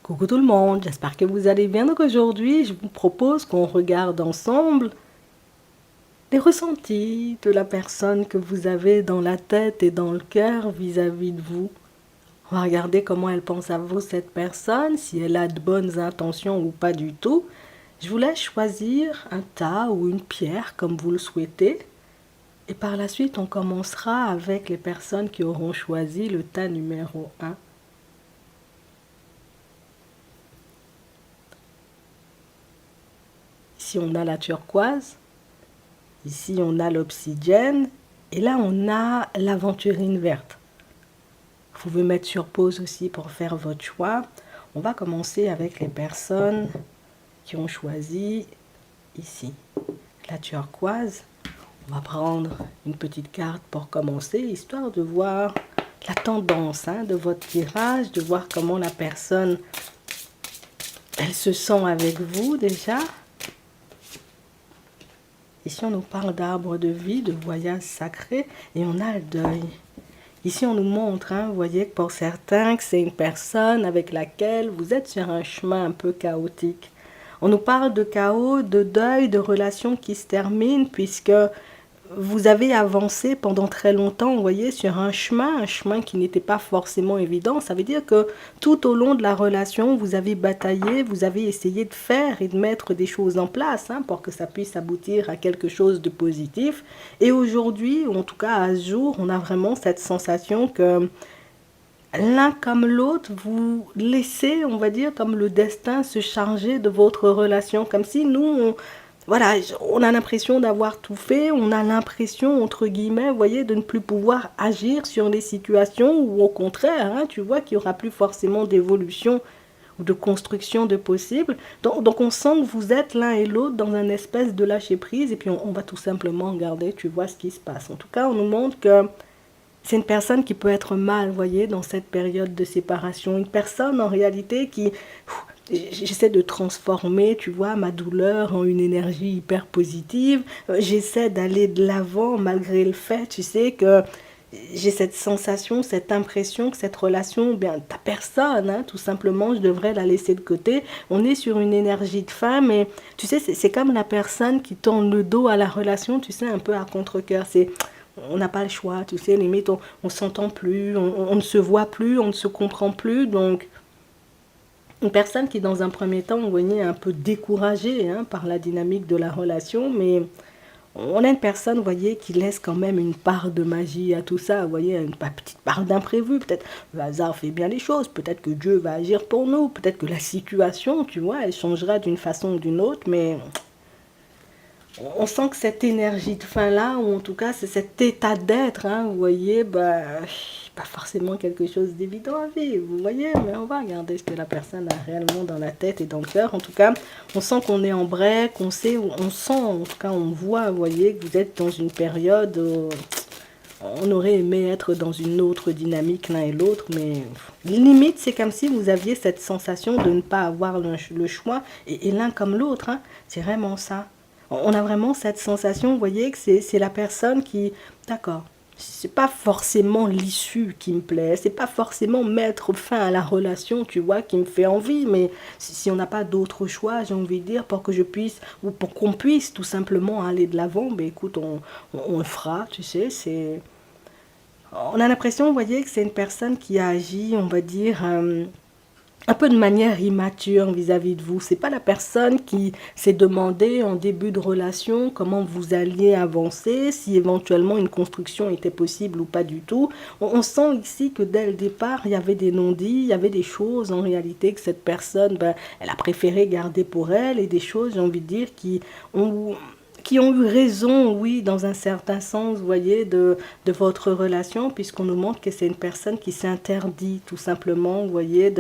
Coucou tout le monde, j'espère que vous allez bien. Donc aujourd'hui, je vous propose qu'on regarde ensemble les ressentis de la personne que vous avez dans la tête et dans le cœur vis-à-vis de vous. On va regarder comment elle pense à vous, cette personne, si elle a de bonnes intentions ou pas du tout. Je vous laisse choisir un tas ou une pierre comme vous le souhaitez. Et par la suite, on commencera avec les personnes qui auront choisi le tas numéro 1. Ici, on a la turquoise. Ici, on a l'obsidienne. Et là, on a l'aventurine verte. Vous pouvez mettre sur pause aussi pour faire votre choix. On va commencer avec les personnes qui ont choisi ici la turquoise. On va prendre une petite carte pour commencer, histoire de voir la tendance de votre tirage, de voir comment la personne, elle se sent avec vous déjà. Ici, on nous parle d'arbre de vie, de voyage sacré, et on a le deuil. Ici, on nous montre, vous voyez, que pour certains, que c'est une personne avec laquelle vous êtes sur un chemin un peu chaotique. On nous parle de chaos, de deuil, de relations qui se terminent, puisque vous avez avancé pendant très longtemps, vous voyez, sur un chemin qui n'était pas forcément évident. Ça veut dire que tout au long de la relation, vous avez bataillé, vous avez essayé de faire et de mettre des choses en place pour que ça puisse aboutir à quelque chose de positif. Et aujourd'hui, ou en tout cas à ce jour, on a vraiment cette sensation que l'un comme l'autre, vous laissez, on va dire, comme le destin se charger de votre relation. Comme si nous, voilà, on a l'impression d'avoir tout fait, on a l'impression, entre guillemets, vous voyez, de ne plus pouvoir agir sur des situations où, au contraire, tu vois qu'il n'y aura plus forcément d'évolution ou de construction de possible. Donc on sent que vous êtes l'un et l'autre dans une espèce de lâcher-prise et puis on va tout simplement regarder, tu vois, ce qui se passe. En tout cas, on nous montre que c'est une personne qui peut être mal, vous voyez, dans cette période de séparation. Une personne, en réalité, qui... J'essaie de transformer, tu vois, ma douleur en une énergie hyper positive. J'essaie d'aller de l'avant malgré le fait, tu sais, que j'ai cette sensation, cette impression que cette relation, bien, ta personne, tout simplement, je devrais la laisser de côté. On est sur une énergie de femme et, tu sais, c'est comme la personne qui tourne le dos à la relation, tu sais, un peu à contre-cœur. On n'a pas le choix, tu sais, limite, on s'entend plus, on ne se voit plus, on ne se comprend plus, donc... Une personne qui, dans un premier temps, vous voyez, est un peu découragée par la dynamique de la relation, mais on a une personne, vous voyez, qui laisse quand même une part de magie à tout ça, vous voyez, une petite part d'imprévu. Peut-être le hasard fait bien les choses, peut-être que Dieu va agir pour nous, peut-être que la situation, tu vois, elle changera d'une façon ou d'une autre, mais on sent que cette énergie de fin-là, ou en tout cas, c'est cet état d'être, vous voyez, pas forcément quelque chose d'évident à vivre, vous voyez, mais on va regarder ce que la personne a réellement dans la tête et dans le cœur. En tout cas, on sent qu'on est en break, on sent, en tout cas, on voit, vous voyez, que vous êtes dans une période où on aurait aimé être dans une autre dynamique l'un et l'autre, mais limite, c'est comme si vous aviez cette sensation de ne pas avoir le choix, et l'un comme l'autre, c'est vraiment ça. On a vraiment cette sensation, vous voyez, que c'est la personne qui, d'accord, c'est pas forcément l'issue qui me plaît, c'est pas forcément mettre fin à la relation, tu vois, qui me fait envie, mais si on n'a pas d'autre choix, j'ai envie de dire, pour que je puisse, ou pour qu'on puisse tout simplement aller de l'avant, ben écoute, on le fera, tu sais, c'est... On a l'impression, vous voyez, que c'est une personne qui a agi, on va dire... un peu de manière immature vis-à-vis de vous. C'est pas la personne qui s'est demandé en début de relation comment vous alliez avancer, si éventuellement une construction était possible ou pas du tout. On sent ici que dès le départ, il y avait des non-dits, il y avait des choses en réalité que cette personne, elle a préféré garder pour elle, et des choses, j'ai envie de dire, qui ont eu raison, oui, dans un certain sens, vous voyez, de votre relation, puisqu'on nous montre que c'est une personne qui s'interdit tout simplement, vous voyez,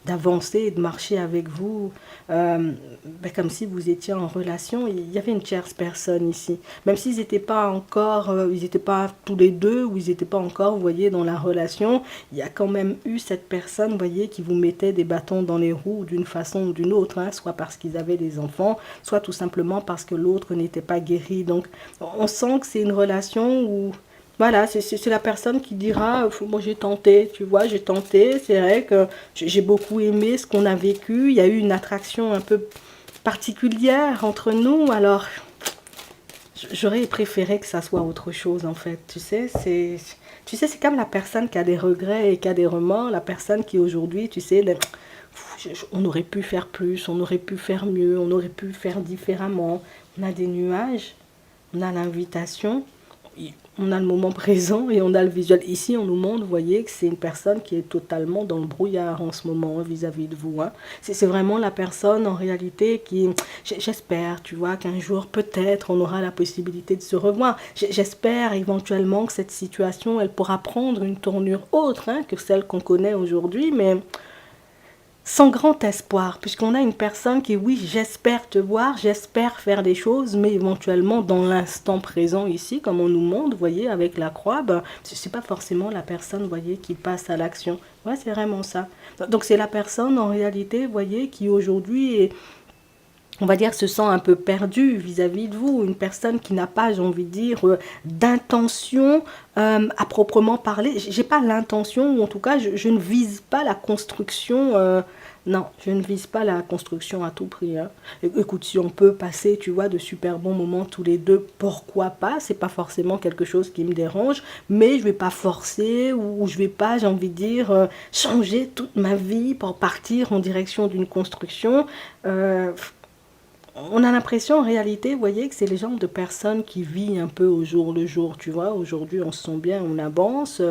d'avancer et de marcher avec vous, comme si vous étiez en relation. Il y avait une tierce personne ici. Même s'ils n'étaient pas encore, ils n'étaient pas tous les deux, ou ils n'étaient pas encore, vous voyez, dans la relation, il y a quand même eu cette personne, vous voyez, qui vous mettait des bâtons dans les roues d'une façon ou d'une autre, soit parce qu'ils avaient des enfants, soit tout simplement parce que l'autre n'était pas guéri. Donc, on sent que c'est une relation où Voilà, c'est la personne qui dira, moi j'ai tenté, tu vois, j'ai tenté, c'est vrai que j'ai beaucoup aimé ce qu'on a vécu, il y a eu une attraction un peu particulière entre nous, alors j'aurais préféré que ça soit autre chose en fait, tu sais, c'est comme la personne qui a des regrets et qui a des remords, la personne qui aujourd'hui, tu sais, on aurait pu faire plus, on aurait pu faire mieux, on aurait pu faire différemment. On a des nuages, on a l'invitation, on a le moment présent et on a le visuel. Ici, on nous montre, vous voyez, que c'est une personne qui est totalement dans le brouillard en ce moment vis-à-vis de vous. Hein. C'est vraiment la personne, en réalité, qui... J'espère, tu vois, qu'un jour, peut-être, on aura la possibilité de se revoir. J'espère éventuellement que cette situation, elle pourra prendre une tournure autre hein, que celle qu'on connaît aujourd'hui, mais sans grand espoir, puisqu'on a une personne qui, oui, j'espère te voir, j'espère faire des choses, mais éventuellement dans l'instant présent ici, comme on nous montre, vous voyez, avec la croix, ben, c'est pas forcément la personne, vous voyez, qui passe à l'action. Ouais, c'est vraiment ça. Donc c'est la personne, en réalité, vous voyez, qui aujourd'hui est, on va dire, se sent un peu perdue vis-à-vis de vous, une personne qui n'a pas, j'ai envie de dire, d'intention à proprement parler. J'ai pas l'intention, ou en tout cas, je ne vise pas la construction. Non, je ne vise pas la construction à tout prix. Hein. Écoute, si on peut passer, tu vois, de super bons moments tous les deux, pourquoi pas? C'est pas forcément quelque chose qui me dérange, mais je vais pas forcer ou je vais pas, j'ai envie de dire, changer toute ma vie pour partir en direction d'une construction. Euh, on a l'impression en réalité, vous voyez, que c'est les genres de personnes qui vivent un peu au jour le jour, tu vois. Aujourd'hui, on se sent bien, on avance.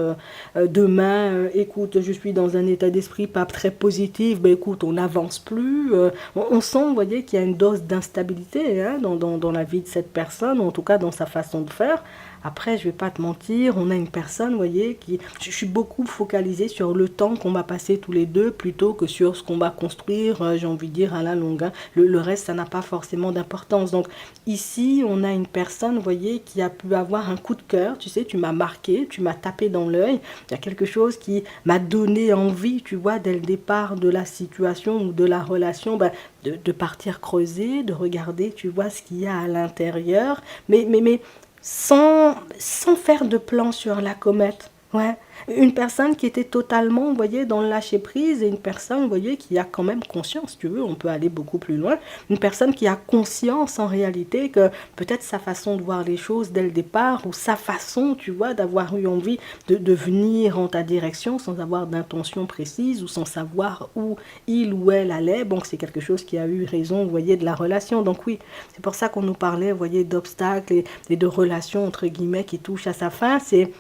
Demain, écoute, je suis dans un état d'esprit pas très positif, ben écoute, on n'avance plus. On sent, vous voyez, qu'il y a une dose d'instabilité hein, dans la vie de cette personne, ou en tout cas dans sa façon de faire. Après, je vais pas te mentir, on a une personne, vous voyez, qui... Je suis beaucoup focalisée sur le temps qu'on va passer tous les deux plutôt que sur ce qu'on va construire, j'ai envie de dire, à la longue. Hein. Le reste, ça n'a pas forcément d'importance. Donc, ici, on a une personne, vous voyez, qui a pu avoir un coup de cœur. Tu sais, tu m'as marqué, tu m'as tapé dans l'œil. Il y a quelque chose qui m'a donné envie, tu vois, dès le départ de la situation ou de la relation, ben, de partir creuser, de regarder, tu vois, ce qu'il y a à l'intérieur. Mais sans faire de plan sur la comète. Ouais. Une personne qui était totalement, vous voyez, dans le lâcher prise et une personne, vous voyez, qui a quand même conscience, si tu veux, on peut aller beaucoup plus loin. Une personne qui a conscience en réalité que peut-être sa façon de voir les choses dès le départ ou sa façon, tu vois, d'avoir eu envie de venir en ta direction sans avoir d'intention précise ou sans savoir où il ou elle allait. Bon, c'est quelque chose qui a eu raison, vous voyez, de la relation. Donc oui, c'est pour ça qu'on nous parlait, vous voyez, d'obstacles et de relations, entre guillemets, qui touchent à sa fin. C'est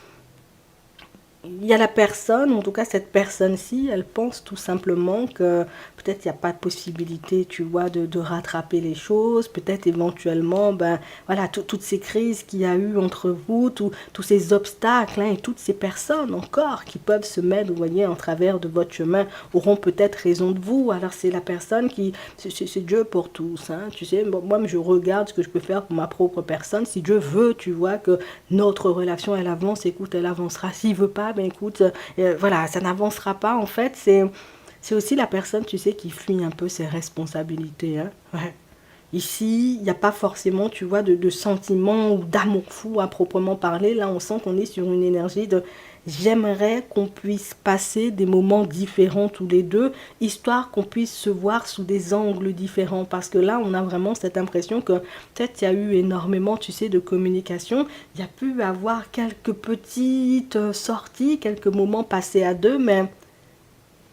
il y a la personne, en tout cas cette personne-ci, elle pense tout simplement que peut-être il n'y a pas de possibilité, tu vois, de rattraper les choses, peut-être éventuellement, ben voilà, toutes ces crises qu'il y a eu entre vous, tous ces obstacles hein, et toutes ces personnes encore qui peuvent se mettre, vous voyez, en travers de votre chemin, auront peut-être raison de vous. Alors c'est la personne qui, c'est Dieu pour tous, hein, tu sais, moi je regarde ce que je peux faire pour ma propre personne, si Dieu veut, tu vois, que notre relation, elle avance, écoute, elle avancera, s'il veut pas, ben écoute, voilà, ça n'avancera pas en fait, c'est aussi la personne, tu sais, qui fuit un peu ses responsabilités. Hein. Ouais. Ici, il n'y a pas forcément, tu vois, de sentiments ou d'amour fou à proprement parler. Là, on sent qu'on est sur une énergie de j'aimerais qu'on puisse passer des moments différents tous les deux, histoire qu'on puisse se voir sous des angles différents. Parce que là, on a vraiment cette impression que peut-être il y a eu énormément, tu sais, de communication. Il y a pu avoir quelques petites sorties, quelques moments passés à deux, mais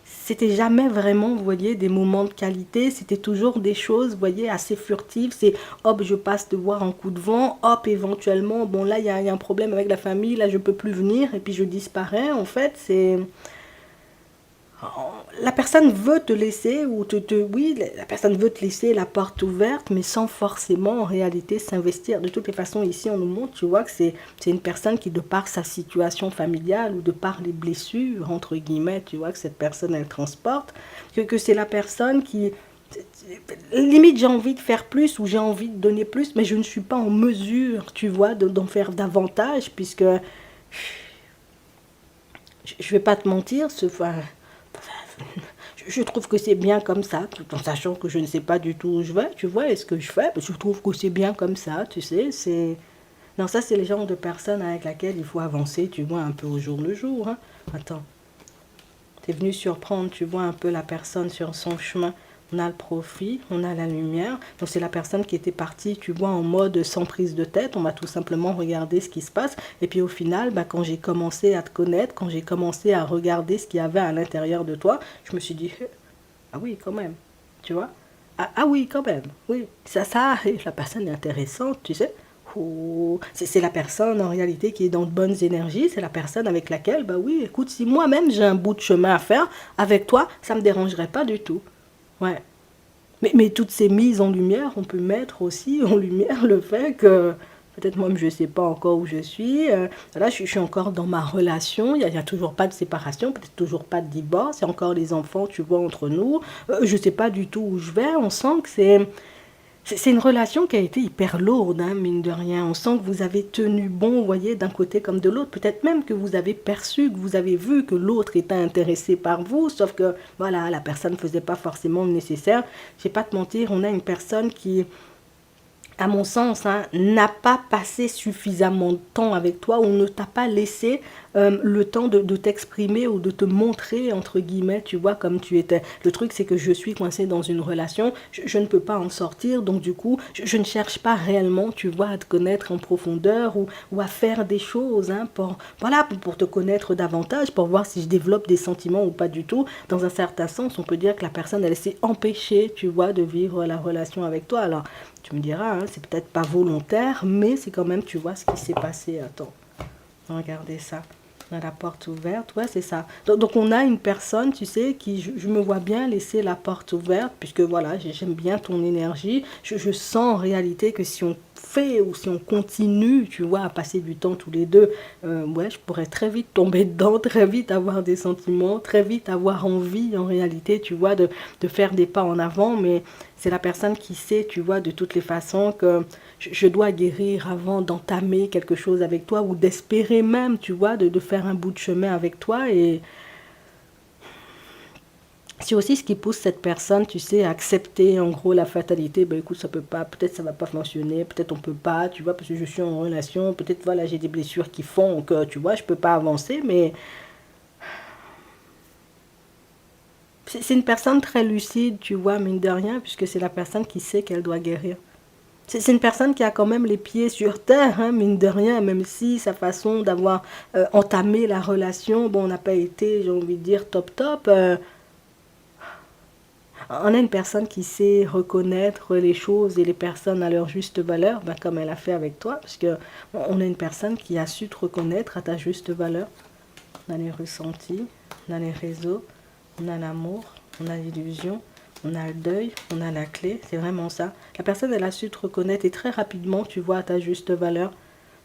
c'était jamais vraiment, vous voyez, des moments de qualité, c'était toujours des choses, vous voyez, assez furtives, c'est hop, je passe te voir en coup de vent, hop, éventuellement, bon là, il y a un problème avec la famille, là, je peux plus venir, et puis je disparais, en fait, c'est... La personne veut te laisser, ou oui, la personne veut te laisser la porte ouverte, mais sans forcément en réalité s'investir. De toutes les façons, ici, on nous montre, tu vois, que c'est une personne qui, de par sa situation familiale ou de par les blessures, entre guillemets, tu vois, que cette personne, elle transporte, que c'est la personne qui, limite, j'ai envie de faire plus ou j'ai envie de donner plus, mais je ne suis pas en mesure, tu vois, d'en faire davantage, puisque je vais pas te mentir, je trouve que c'est bien comme ça, tout en sachant que je ne sais pas du tout où je vais, tu vois, et ce que je fais, je trouve que c'est bien comme ça, tu sais, c'est... Non, ça, c'est le genre de personne avec laquelle il faut avancer, tu vois, un peu au jour le jour. Hein. Attends, tu es venu surprendre, tu vois, un peu la personne sur son chemin. On a le profit, on a la lumière. Donc, c'est la personne qui était partie, tu vois, en mode sans prise de tête. On va tout simplement regarder ce qui se passe. Et puis, au final, bah, quand j'ai commencé à te connaître, quand j'ai commencé à regarder ce qu'il y avait à l'intérieur de toi, je me suis dit, ah oui, quand même, tu vois. Ah oui, quand même, oui. Ça, la personne est intéressante, tu sais. Oh, c'est la personne en réalité qui est dans de bonnes énergies, c'est la personne avec laquelle, bah oui, écoute, si moi-même j'ai un bout de chemin à faire, avec toi, ça me dérangerait pas du tout. Ouais. Mais toutes ces mises en lumière, on peut mettre aussi en lumière le fait que peut-être moi je ne sais pas encore où je suis. Là, je suis encore dans ma relation. Il y a toujours pas de séparation, peut-être toujours pas de divorce. Il y a encore les enfants, tu vois, entre nous. Je ne sais pas du tout où je vais. On sent que c'est une relation qui a été hyper lourde, hein, mine de rien. On sent que vous avez tenu bon, vous voyez, d'un côté comme de l'autre. Peut-être même que vous avez perçu, que vous avez vu que l'autre était intéressé par vous, sauf que, voilà, la personne ne faisait pas forcément le nécessaire. Je ne vais pas te mentir, on a une personne qui, à mon sens, hein, n'a pas passé suffisamment de temps avec toi ou ne t'a pas laissé le temps de t'exprimer ou de te montrer, entre guillemets, tu vois, comme tu étais. Le truc, c'est que je suis coincée dans une relation, je ne peux pas en sortir, donc du coup, je ne cherche pas réellement, tu vois, à te connaître en profondeur ou à faire des choses, hein, voilà, pour te connaître davantage, pour voir si je développe des sentiments ou pas du tout. Dans un certain sens, on peut dire que la personne, elle s'est empêchée, tu vois, de vivre la relation avec toi. Alors, tu me diras, hein, c'est peut-être pas volontaire, mais c'est quand même, tu vois, ce qui s'est passé. Attends, regardez ça. On a la porte ouverte, ouais, c'est ça. Donc, on a une personne, tu sais, qui, je me vois bien laisser la porte ouverte, puisque voilà, j'aime bien ton énergie. Je sens en réalité que si on fait ou si on continue, tu vois, à passer du temps tous les deux, ouais, je pourrais très vite tomber dedans, très vite avoir des sentiments, très vite avoir envie, en réalité, tu vois, de faire des pas en avant, mais c'est la personne qui sait, tu vois, de toutes les façons que je dois guérir avant d'entamer quelque chose avec toi ou d'espérer même, tu vois, de faire un bout de chemin avec toi. Et c'est aussi ce qui pousse cette personne, tu sais, à accepter en gros la fatalité. Ben écoute, ça peut pas, peut-être ça va pas fonctionner, peut-être on peut pas, tu vois, parce que je suis en relation, peut-être voilà, j'ai des blessures qui font que, tu vois, je peux pas avancer, mais c'est une personne très lucide, tu vois, mine de rien, puisque c'est la personne qui sait qu'elle doit guérir. C'est une personne qui a quand même les pieds sur terre, hein, mine de rien, même si sa façon d'avoir entamé la relation, bon, n'a pas été, j'ai envie de dire, top top. On a une personne qui sait reconnaître les choses et les personnes à leur juste valeur, ben, comme elle a fait avec toi, parce que on a une personne qui a su te reconnaître à ta juste valeur. On a les ressentis, on a les réseaux, on a l'amour, on a l'illusion, on a le deuil, on a la clé, c'est vraiment ça. La personne, elle a su te reconnaître et très rapidement, tu vois, à ta juste valeur.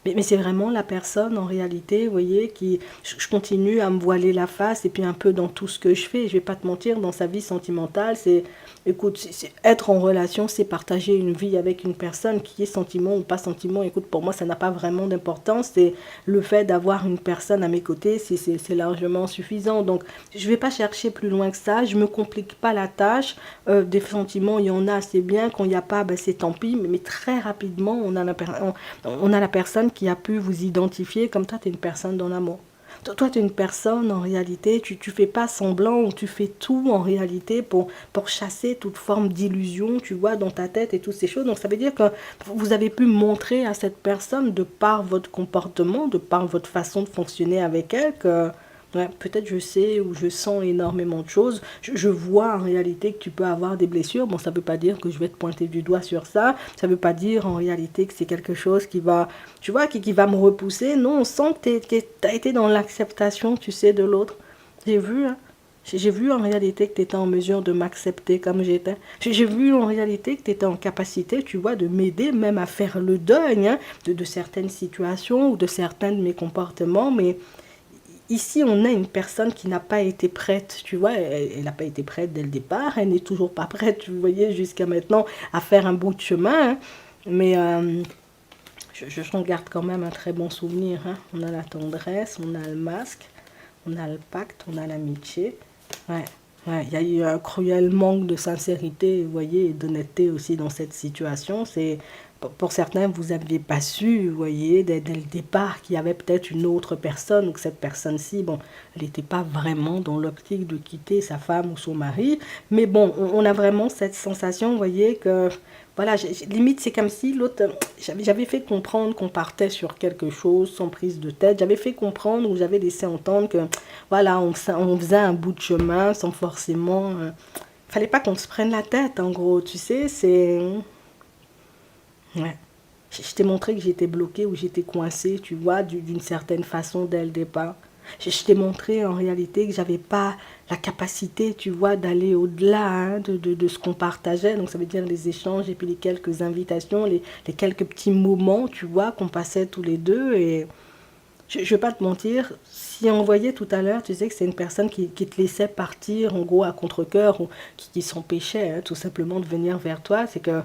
Mais c'est vraiment la personne, en réalité, vous voyez, qui... Je continue à me voiler la face et puis un peu dans tout ce que je fais. Je vais pas te mentir, dans sa vie sentimentale, c'est... Écoute, être en relation, c'est partager une vie avec une personne qui est sentiment ou pas sentiment. Écoute, pour moi, ça n'a pas vraiment d'importance. C'est le fait d'avoir une personne à mes côtés, c'est largement suffisant. Donc, je vais pas chercher plus loin que ça. Je me complique pas la tâche. Des sentiments, il y en a, c'est bien. Quand il n'y a pas, ben, c'est tant pis. Mais très rapidement, on a la personne qui a pu vous identifier comme toi, tu es une personne dans l'amour. Toi, tu es une personne, en réalité, tu fais pas semblant, ou tu fais tout, en réalité, pour chasser toute forme d'illusion, tu vois, dans ta tête et toutes ces choses. Donc, ça veut dire que vous avez pu montrer à cette personne, de par votre comportement, de par votre façon de fonctionner avec elle, que ouais, peut-être je sais ou je sens énormément de choses. Je vois en réalité que tu peux avoir des blessures. Bon, ça ne veut pas dire que je vais te pointer du doigt sur ça. Ça ne veut pas dire en réalité que c'est quelque chose qui va, tu vois, qui va me repousser. Non, on sent que tu as été dans l'acceptation, tu sais, de l'autre. J'ai vu, hein. J'ai vu en réalité que tu étais en mesure de m'accepter comme j'étais. J'ai vu en réalité que tu étais en capacité, tu vois, de m'aider même à faire le deuil, hein, de certaines situations ou de certains de mes comportements. Mais ici, on a une personne qui n'a pas été prête, tu vois, elle n'a pas été prête dès le départ, elle n'est toujours pas prête, vous voyez, jusqu'à maintenant, à faire un bout de chemin, hein. Mais j'en garde quand même un très bon souvenir, hein. On a la tendresse, on a le masque, on a le pacte, on a l'amitié. Ouais, ouais, il y a eu un cruel manque de sincérité, vous voyez, et d'honnêteté aussi dans cette situation. C'est Pour certains, vous n'aviez pas su, vous voyez, dès le départ, qu'il y avait peut-être une autre personne, ou que cette personne-ci, bon, elle n'était pas vraiment dans l'optique de quitter sa femme ou son mari, mais bon, on a vraiment cette sensation, vous voyez, que, voilà, limite, c'est comme si l'autre, j'avais fait comprendre qu'on partait sur quelque chose sans prise de tête, j'avais fait comprendre ou j'avais laissé entendre que, voilà, on faisait un bout de chemin sans forcément... fallait pas qu'on se prenne la tête, en gros, tu sais, c'est... Ouais. Je t'ai montré que j'étais bloquée ou j'étais coincée, tu vois, d'une certaine façon dès le départ. Je t'ai montré en réalité que j'avais pas la capacité, tu vois, d'aller au-delà hein, de ce qu'on partageait. Donc ça veut dire les échanges et puis les quelques invitations, les quelques petits moments, tu vois, qu'on passait tous les deux. Et je vais pas te mentir, si on voyait tout à l'heure, tu sais que c'est une personne qui te laissait partir en gros à contre-cœur ou qui s'empêchait hein, tout simplement de venir vers toi, c'est que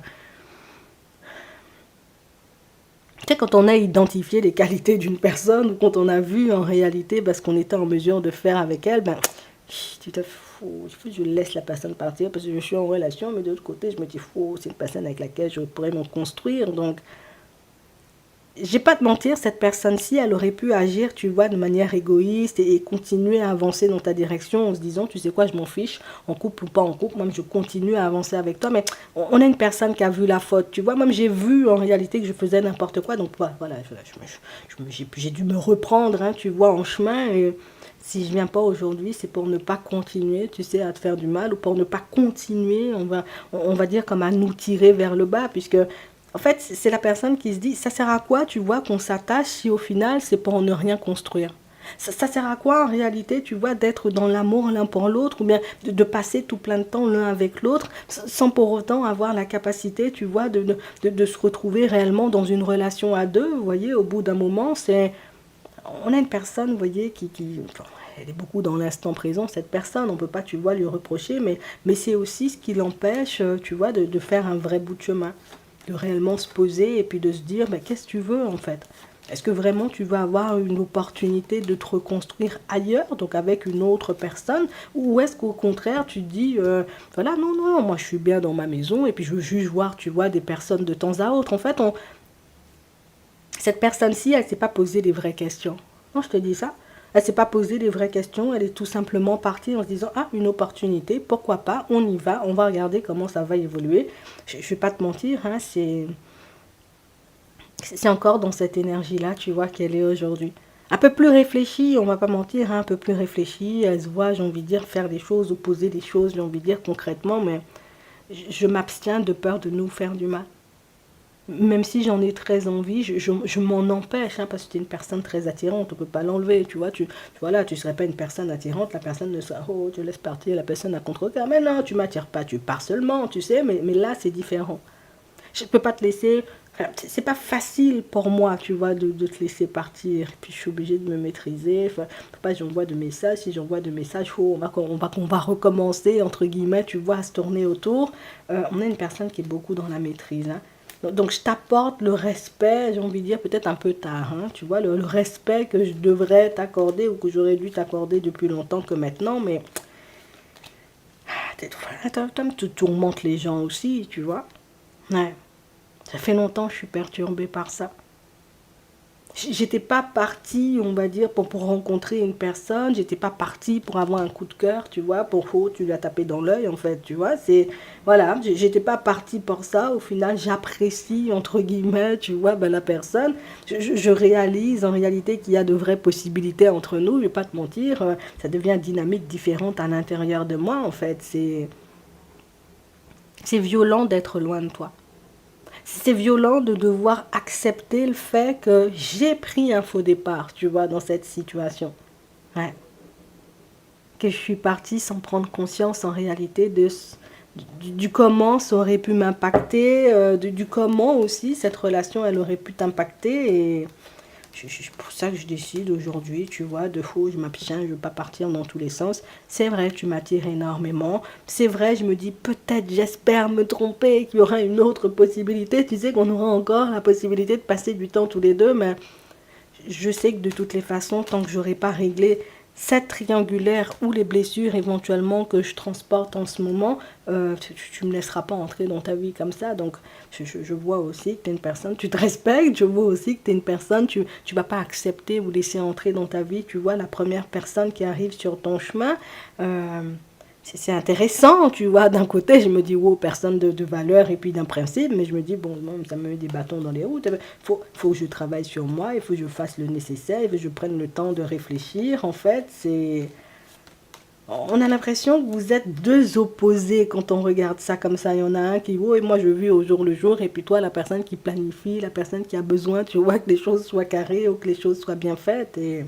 tu sais, quand on a identifié les qualités d'une personne, ou quand on a vu en réalité ce qu'on était en mesure de faire avec elle, ben, tu te fous, je laisse la personne partir parce que je suis en relation, mais de l'autre côté, je me dis, fou, c'est une personne avec laquelle je pourrais m'en construire. Donc, je vais pas te mentir, cette personne-ci, elle aurait pu agir, tu vois, de manière égoïste et continuer à avancer dans ta direction en se disant, tu sais quoi, je m'en fiche, en couple ou pas en couple, moi je continue à avancer avec toi. Mais on a une personne qui a vu la faute, tu vois. Même j'ai vu en réalité que je faisais n'importe quoi, donc voilà, j'ai dû me reprendre, hein, tu vois, en chemin. Et si je viens pas aujourd'hui, c'est pour ne pas continuer, tu sais, à te faire du mal ou pour ne pas continuer, on va dire, comme à nous tirer vers le bas, puisque en fait, c'est la personne qui se dit, ça sert à quoi, tu vois, qu'on s'attache si au final, c'est pour ne rien construire. Ça sert à quoi en réalité, tu vois, d'être dans l'amour l'un pour l'autre ou bien de passer tout plein de temps l'un avec l'autre sans pour autant avoir la capacité, tu vois, de se retrouver réellement dans une relation à deux, vous voyez, au bout d'un moment, c'est... On a une personne, vous voyez, enfin, elle est beaucoup dans l'instant présent, cette personne, on ne peut pas, tu vois, lui reprocher, mais c'est aussi ce qui l'empêche, tu vois, de faire un vrai bout de chemin, de réellement se poser et puis de se dire, mais qu'est-ce que tu veux en fait? Est-ce que vraiment tu vas avoir une opportunité de te reconstruire ailleurs, donc avec une autre personne, ou est-ce qu'au contraire tu te dis, voilà, non, non, moi je suis bien dans ma maison et puis je veux juste voir, tu vois, des personnes de temps à autre. En fait, cette personne-ci, elle ne s'est pas posé des vraies questions. Non, je te dis ça. Elle ne s'est pas posé des vraies questions. Elle est tout simplement partie en se disant, ah, une opportunité, pourquoi pas, on y va, on va regarder comment ça va évoluer. Je ne vais pas te mentir, hein, c'est encore dans cette énergie-là, tu vois, qu'elle est aujourd'hui. Un peu plus réfléchie, on va pas mentir, hein, un peu plus réfléchie. Elle se voit, j'ai envie de dire, faire des choses ou poser des choses, j'ai envie de dire concrètement, mais je m'abstiens de peur de nous faire du mal. Même si j'en ai très envie, je m'en empêche, hein, parce que tu es une personne très attirante, on ne peut pas l'enlever, tu vois, voilà, tu ne serais pas une personne attirante, la personne ne serait, oh, tu laisses partir la personne à contre-cœur, mais non, tu m'attires pas, tu pars seulement, tu sais, mais là, c'est différent. Je ne peux pas te laisser, enfin, c'est pas facile pour moi, tu vois, de te laisser partir, puis je suis obligée de me maîtriser, enfin, pas j'envoie de messages, si j'envoie de messages, oh, on va recommencer, entre guillemets, tu vois, à se tourner autour. On a une personne qui est beaucoup dans la maîtrise, hein. Donc, je t'apporte le respect, j'ai envie de dire peut-être un peu tard, hein, tu vois, le respect que je devrais t'accorder ou que j'aurais dû t'accorder depuis longtemps que maintenant, mais tu tourmentes les gens aussi, tu vois. Ouais, ça fait longtemps que je suis perturbée par ça. J'étais pas partie, on va dire, pour rencontrer une personne. J'étais pas partie pour avoir un coup de cœur, tu vois. Pour oh, tu lui as tapé dans l'œil, en fait, tu vois. C'est voilà, j'étais pas partie pour ça. Au final, j'apprécie entre guillemets, tu vois, ben, la personne. Je réalise en réalité qu'il y a de vraies possibilités entre nous. Je vais pas te mentir, ça devient une dynamique différente à l'intérieur de moi, en fait. C'est violent d'être loin de toi. C'est violent de devoir accepter le fait que j'ai pris un faux départ, tu vois, dans cette situation. Ouais. Que je suis partie sans prendre conscience en réalité du comment ça aurait pu m'impacter, du comment aussi cette relation elle aurait pu t'impacter. Et c'est pour ça que je décide aujourd'hui, tu vois, de fou, je m'abstiens, je ne veux pas partir dans tous les sens. C'est vrai, tu m'attires énormément. C'est vrai, je me dis peut-être, j'espère me tromper, qu'il y aura une autre possibilité. Tu sais qu'on aura encore la possibilité de passer du temps tous les deux, mais je sais que de toutes les façons, tant que j'aurai pas réglé cette triangulaire ou les blessures éventuellement que je transporte en ce moment, tu me laisseras pas entrer dans ta vie comme ça. Donc, je vois aussi que tu es une personne, tu te respectes, je vois aussi que tu es une personne, tu vas pas accepter ou laisser entrer dans ta vie, tu vois, la première personne qui arrive sur ton chemin. Euh, c'est intéressant, tu vois. D'un côté, je me dis, wow, personne de valeur et puis d'un principe, mais je me dis, bon, ça me met des bâtons dans les roues. Faut que je travaille sur moi, il faut que je fasse le nécessaire, il faut que je prenne le temps de réfléchir. En fait, c'est. On a l'impression que vous êtes deux opposés quand on regarde ça comme ça. Il y en a un qui, oh, et moi je vis au jour le jour, et puis toi, la personne qui planifie, la personne qui a besoin, tu vois, que les choses soient carrées ou que les choses soient bien faites. Et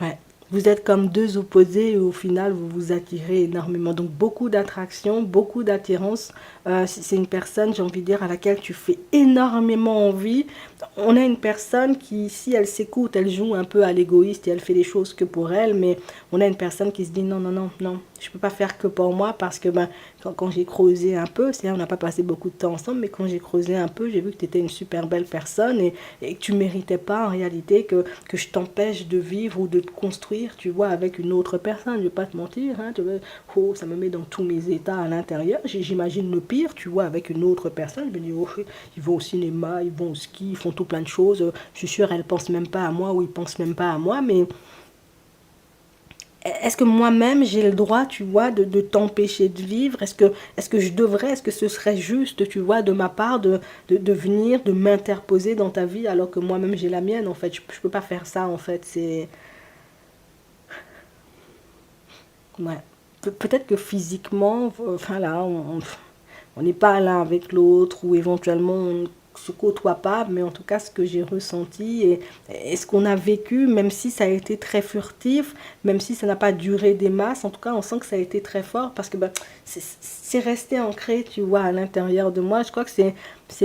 ouais. Vous êtes comme deux opposés et au final, vous vous attirez énormément. Donc, beaucoup d'attraction, beaucoup d'attirance. C'est une personne, j'ai envie de dire, à laquelle tu fais énormément envie. On a une personne qui, si elle s'écoute, elle joue un peu à l'égoïste et elle fait les choses que pour elle. Mais on a une personne qui se dit non, non, non, non, je ne peux pas faire que pour moi parce que ben, quand j'ai creusé un peu, c'est on n'a pas passé beaucoup de temps ensemble, mais quand j'ai creusé un peu, j'ai vu que tu étais une super belle personne et que tu ne méritais pas en réalité que je t'empêche de vivre ou de te construire, tu vois, avec une autre personne. Je ne vais pas te mentir, hein, tu vois, oh, ça me met dans tous mes états à l'intérieur. J'imagine le pire, tu vois, avec une autre personne. Je me dis, oh, ils vont au cinéma, ils vont au ski, ils font tout plein de choses. Je suis sûre, elle ne pense même pas à moi ou ils ne pensent même pas à moi, mais est-ce que moi-même j'ai le droit, tu vois, de t'empêcher de vivre? Est-ce que je devrais, est-ce que ce serait juste, tu vois, de ma part de venir, de m'interposer dans ta vie alors que moi-même j'ai la mienne, en fait? Je peux pas faire ça, en fait. C'est. Ouais. Peut-être que physiquement, enfin là, on n'est pas l'un avec l'autre ou éventuellement on se côtoie pas, mais en tout cas ce que j'ai ressenti et ce qu'on a vécu, même si ça a été très furtif, même si ça n'a pas duré des masses, en tout cas on sent que ça a été très fort parce que ben, c'est resté ancré, tu vois, à l'intérieur de moi. Je crois que c'est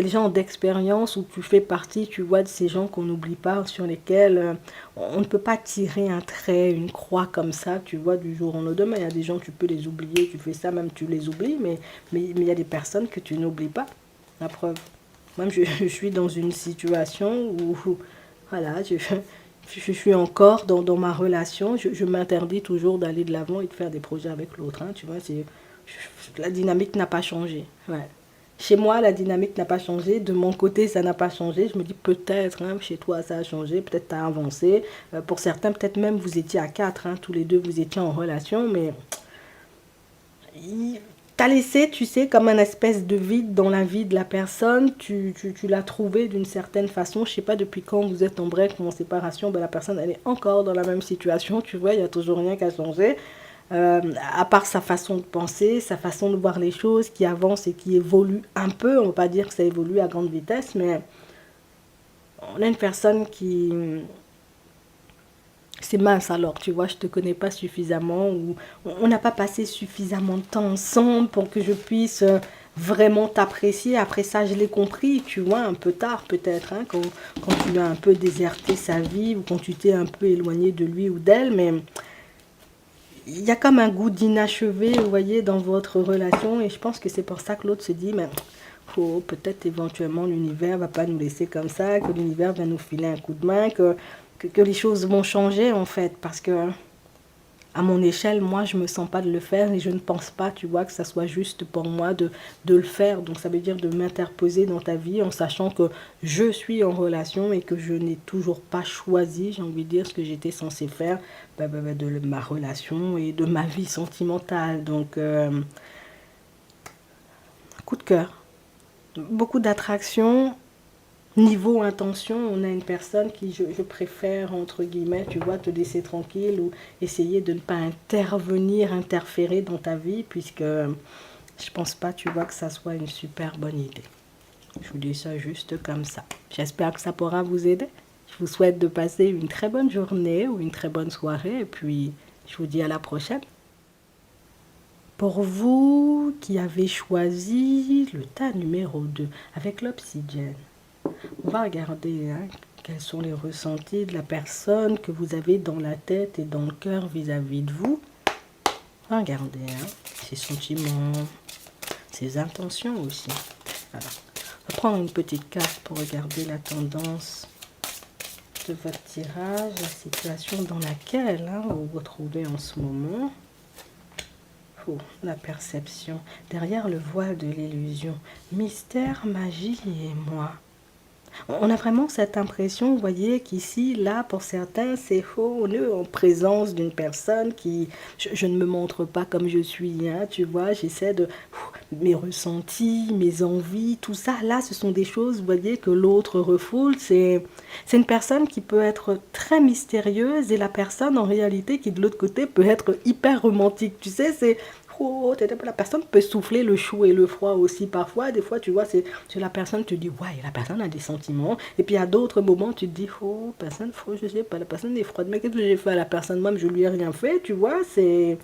le genre d'expérience où tu fais partie, tu vois, de ces gens qu'on n'oublie pas, sur lesquels on ne peut pas tirer un trait, une croix comme ça, tu vois, du jour au lendemain. Il y a des gens, tu peux les oublier, tu fais ça, même tu les oublies, mais il y a des personnes que tu n'oublies pas. La preuve. Même je suis dans une situation où, voilà, je suis encore dans ma relation. Je m'interdis toujours d'aller de l'avant et de faire des projets avec l'autre. Hein, tu vois, la dynamique n'a pas changé. Ouais. Chez moi, la dynamique n'a pas changé. De mon côté, ça n'a pas changé. Je me dis peut-être, hein, chez toi, ça a changé. Peut-être tu as avancé. Pour certains, peut-être même vous étiez à quatre. Hein, tous les deux, vous étiez en relation. Mais t'as laissé, tu sais, comme un espèce de vide dans la vie de la personne. Tu l'as trouvé d'une certaine façon. Je sais pas depuis quand vous êtes en break ou en séparation. Ben, la personne, elle est encore dans la même situation. Tu vois, il n'y a toujours rien qui a changé. À part sa façon de penser, sa façon de voir les choses, qui avance et qui évolue un peu. On ne va pas dire que ça évolue à grande vitesse, mais on a une personne qui. C'est mince alors, tu vois, je te connais pas suffisamment ou on n'a pas passé suffisamment de temps ensemble pour que je puisse vraiment t'apprécier. Après ça, je l'ai compris, tu vois, un peu tard peut-être, hein, quand tu as un peu déserté sa vie ou quand tu t'es un peu éloigné de lui ou d'elle, mais il y a comme un goût d'inachevé, vous voyez, dans votre relation et je pense que c'est pour ça que l'autre se dit, mais oh, peut-être éventuellement l'univers va pas nous laisser comme ça, que l'univers va nous filer un coup de main, que les choses vont changer en fait, parce que à mon échelle, moi, je me sens pas de le faire et je ne pense pas, tu vois, que ça soit juste pour moi de le faire. Donc, ça veut dire de m'interposer dans ta vie en sachant que je suis en relation et que je n'ai toujours pas choisi, j'ai envie de dire, ce que j'étais censée faire de ma relation et de ma vie sentimentale. Donc, coup de cœur. Beaucoup d'attraction. Niveau intention, on a une personne qui, je préfère, entre guillemets, tu vois, te laisser tranquille ou essayer de ne pas intervenir, interférer dans ta vie, puisque je pense pas, tu vois, que ça soit une super bonne idée. Je vous dis ça juste comme ça. J'espère que ça pourra vous aider. Je vous souhaite de passer une très bonne journée ou une très bonne soirée, et puis je vous dis à la prochaine. Pour vous qui avez choisi le tas numéro 2 avec l'obsidienne, on va regarder hein, quels sont les ressentis de la personne que vous avez dans la tête et dans le cœur vis-à-vis de vous. On va regarder hein, ses sentiments, ses intentions aussi. Voilà. On va prendre une petite carte pour regarder la tendance de votre tirage, la situation dans laquelle vous vous retrouvez en ce moment. Oh, la perception, derrière le voile de l'illusion, mystère, magie et moi. On a vraiment cette impression, vous voyez, qu'ici, là, pour certains, c'est faux. On est en présence d'une personne qui... Je ne me montre pas comme je suis, hein, tu vois. J'essaie de... Mes ressentis, mes envies, tout ça, là, ce sont des choses, vous voyez, que l'autre refoule. C'est une personne qui peut être très mystérieuse et la personne, en réalité, qui, de l'autre côté, peut être hyper romantique. Tu sais, c'est... Oh, la personne peut souffler le chaud et le froid aussi parfois. Des fois, tu vois, c'est la personne, tu dis, ouais, la personne a des sentiments. Et puis à d'autres moments, tu te dis, oh, personne, je sais pas, la personne est froide. Mais qu'est-ce que j'ai fait à la personne? Moi, je lui ai rien fait, tu vois, c'est...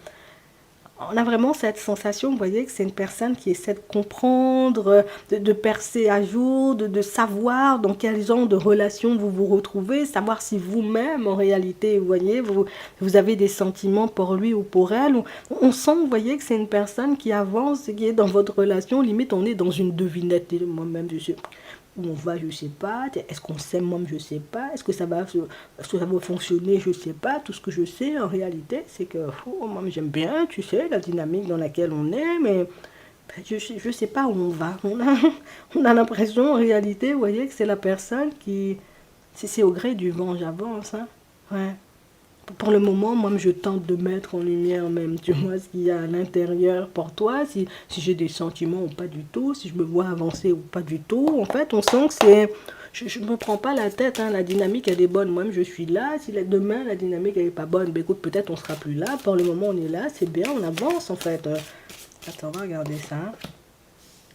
On a vraiment cette sensation, vous voyez, que c'est une personne qui essaie de comprendre, de percer à jour, de savoir dans quel genre de relation vous vous retrouvez, savoir si vous-même, en réalité, vous voyez, vous avez des sentiments pour lui ou pour elle. On sent, vous voyez, que c'est une personne qui avance, qui est dans votre relation. Limite, on est dans une devinette. Moi-même, je sais où on va, je sais pas. Est-ce qu'on s'aime, moi, je sais pas. Est-ce que ça va fonctionner, je sais pas. Tout ce que je sais, en réalité, c'est que moi, j'aime bien, tu sais, la dynamique dans laquelle on est, mais je sais pas où on va. On a l'impression, en réalité, vous voyez, que c'est la personne qui... C'est au gré du vent, j'avance, hein. Ouais. Pour le moment, moi, je tente de mettre en lumière même, tu vois, ce qu'il y a à l'intérieur pour toi, si j'ai des sentiments ou pas du tout, si je me vois avancer ou pas du tout. En fait, on sent que c'est... Je ne me prends pas la tête, hein, la dynamique, elle est bonne. Moi-même, je suis là. Si demain, la dynamique, elle n'est pas bonne, ben écoute, peut-être on sera plus là. Pour le moment, on est là, c'est bien, on avance, en fait. Attends, on va regarder ça.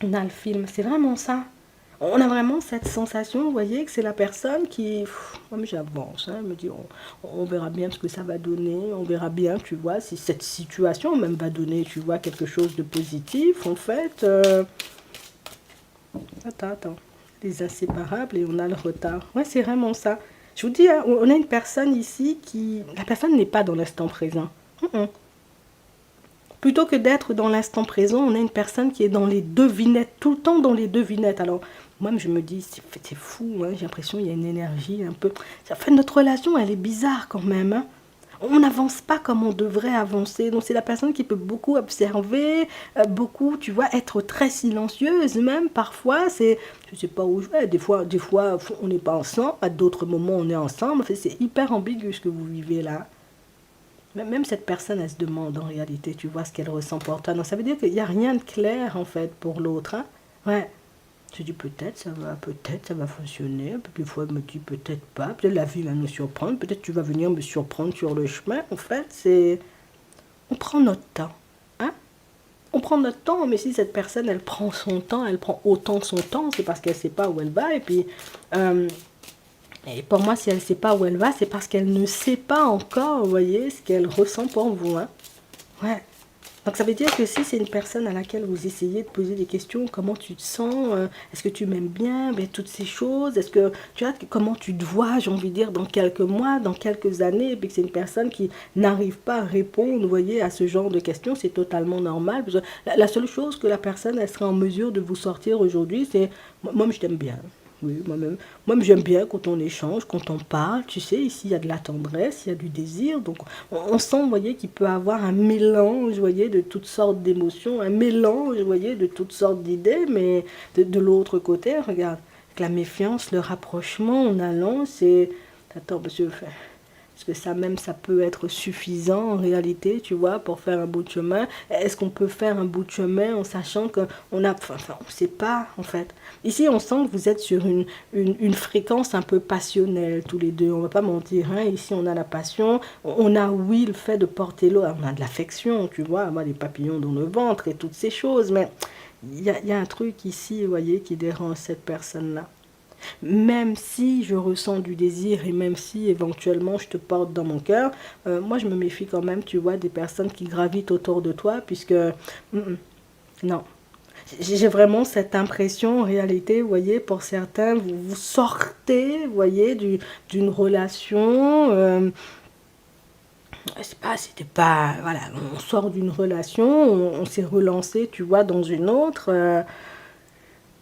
On a le film, c'est vraiment ça. On a vraiment cette sensation, vous voyez, que c'est la personne qui... Moi, j'avance, hein, me dit, on verra bien ce que ça va donner, on verra bien, tu vois, si cette situation même va donner, tu vois, quelque chose de positif, en fait. Attends. Les inséparables et on a le retard. Ouais, c'est vraiment ça. Je vous dis, hein, on a une personne ici qui... La personne n'est pas dans l'instant présent. Plutôt que d'être dans l'instant présent, on a une personne qui est dans les devinettes, tout le temps dans les devinettes. Alors, moi, je me dis, c'est fou, hein, j'ai l'impression qu'il y a une énergie un peu... Ça fait notre relation, elle est bizarre quand même. Hein. On n'avance pas comme on devrait avancer. Donc, c'est la personne qui peut beaucoup observer, beaucoup, tu vois, être très silencieuse. Même parfois, c'est... Je sais pas où je vais. Des fois on n'est pas ensemble. À d'autres moments, on est ensemble. C'est hyper ambigu ce que vous vivez là. Même cette personne, elle se demande en réalité, tu vois, ce qu'elle ressent pour toi. Donc ça veut dire qu'il n'y a rien de clair en fait pour l'autre. Hein. Ouais. Je dis peut-être ça va fonctionner. Puis des fois, elle me dit peut-être pas. Peut-être la vie va nous surprendre. Peut-être tu vas venir me surprendre sur le chemin. En fait, c'est... On prend notre temps. Hein. On prend notre temps, mais si cette personne, elle prend son temps, elle prend autant son temps, c'est parce qu'elle ne sait pas où elle va. Et puis... Et pour moi, si elle ne sait pas où elle va, c'est parce qu'elle ne sait pas encore, vous voyez, ce qu'elle ressent pour vous. Hein. Ouais. Donc ça veut dire que si c'est une personne à laquelle vous essayez de poser des questions, comment tu te sens, est-ce que tu m'aimes bien, ben, toutes ces choses, est-ce que tu vois, comment tu te vois, j'ai envie de dire, dans quelques mois, dans quelques années, et puis que c'est une personne qui n'arrive pas à répondre, vous voyez, à ce genre de questions, c'est totalement normal. Parce que la seule chose que la personne, elle serait en mesure de vous sortir aujourd'hui, c'est, moi, je t'aime bien. Oui, moi-même j'aime bien quand on échange, quand on parle, tu sais, ici il y a de la tendresse, il y a du désir, donc on sent, vous voyez, qu'il peut avoir un mélange, vous voyez, de toutes sortes d'émotions, un mélange, vous voyez, de toutes sortes d'idées, mais de l'autre côté, regarde, avec la méfiance, le rapprochement en allant, c'est... Attends, monsieur, est-ce que ça même, ça peut être suffisant en réalité, tu vois, pour faire un bout de chemin? Est-ce qu'on peut faire un bout de chemin en sachant qu'on a... Enfin, on ne sait pas, en fait. Ici, on sent que vous êtes sur une fréquence un peu passionnelle, tous les deux. On ne va pas mentir, hein. Ici, on a la passion. On a, oui, le fait de porter l'eau. On a de l'affection, tu vois, avoir des papillons dans le ventre et toutes ces choses. Mais il y a un truc ici, vous voyez, qui dérange cette personne-là. Même si je ressens du désir et même si éventuellement je te porte dans mon cœur, moi je me méfie quand même, tu vois, des personnes qui gravitent autour de toi, puisque non. J'ai vraiment cette impression, en réalité, vous voyez, pour certains, vous sortez, vous voyez, d'une relation, c'était pas, voilà, on sort d'une relation, on s'est relancé, tu vois, dans une autre,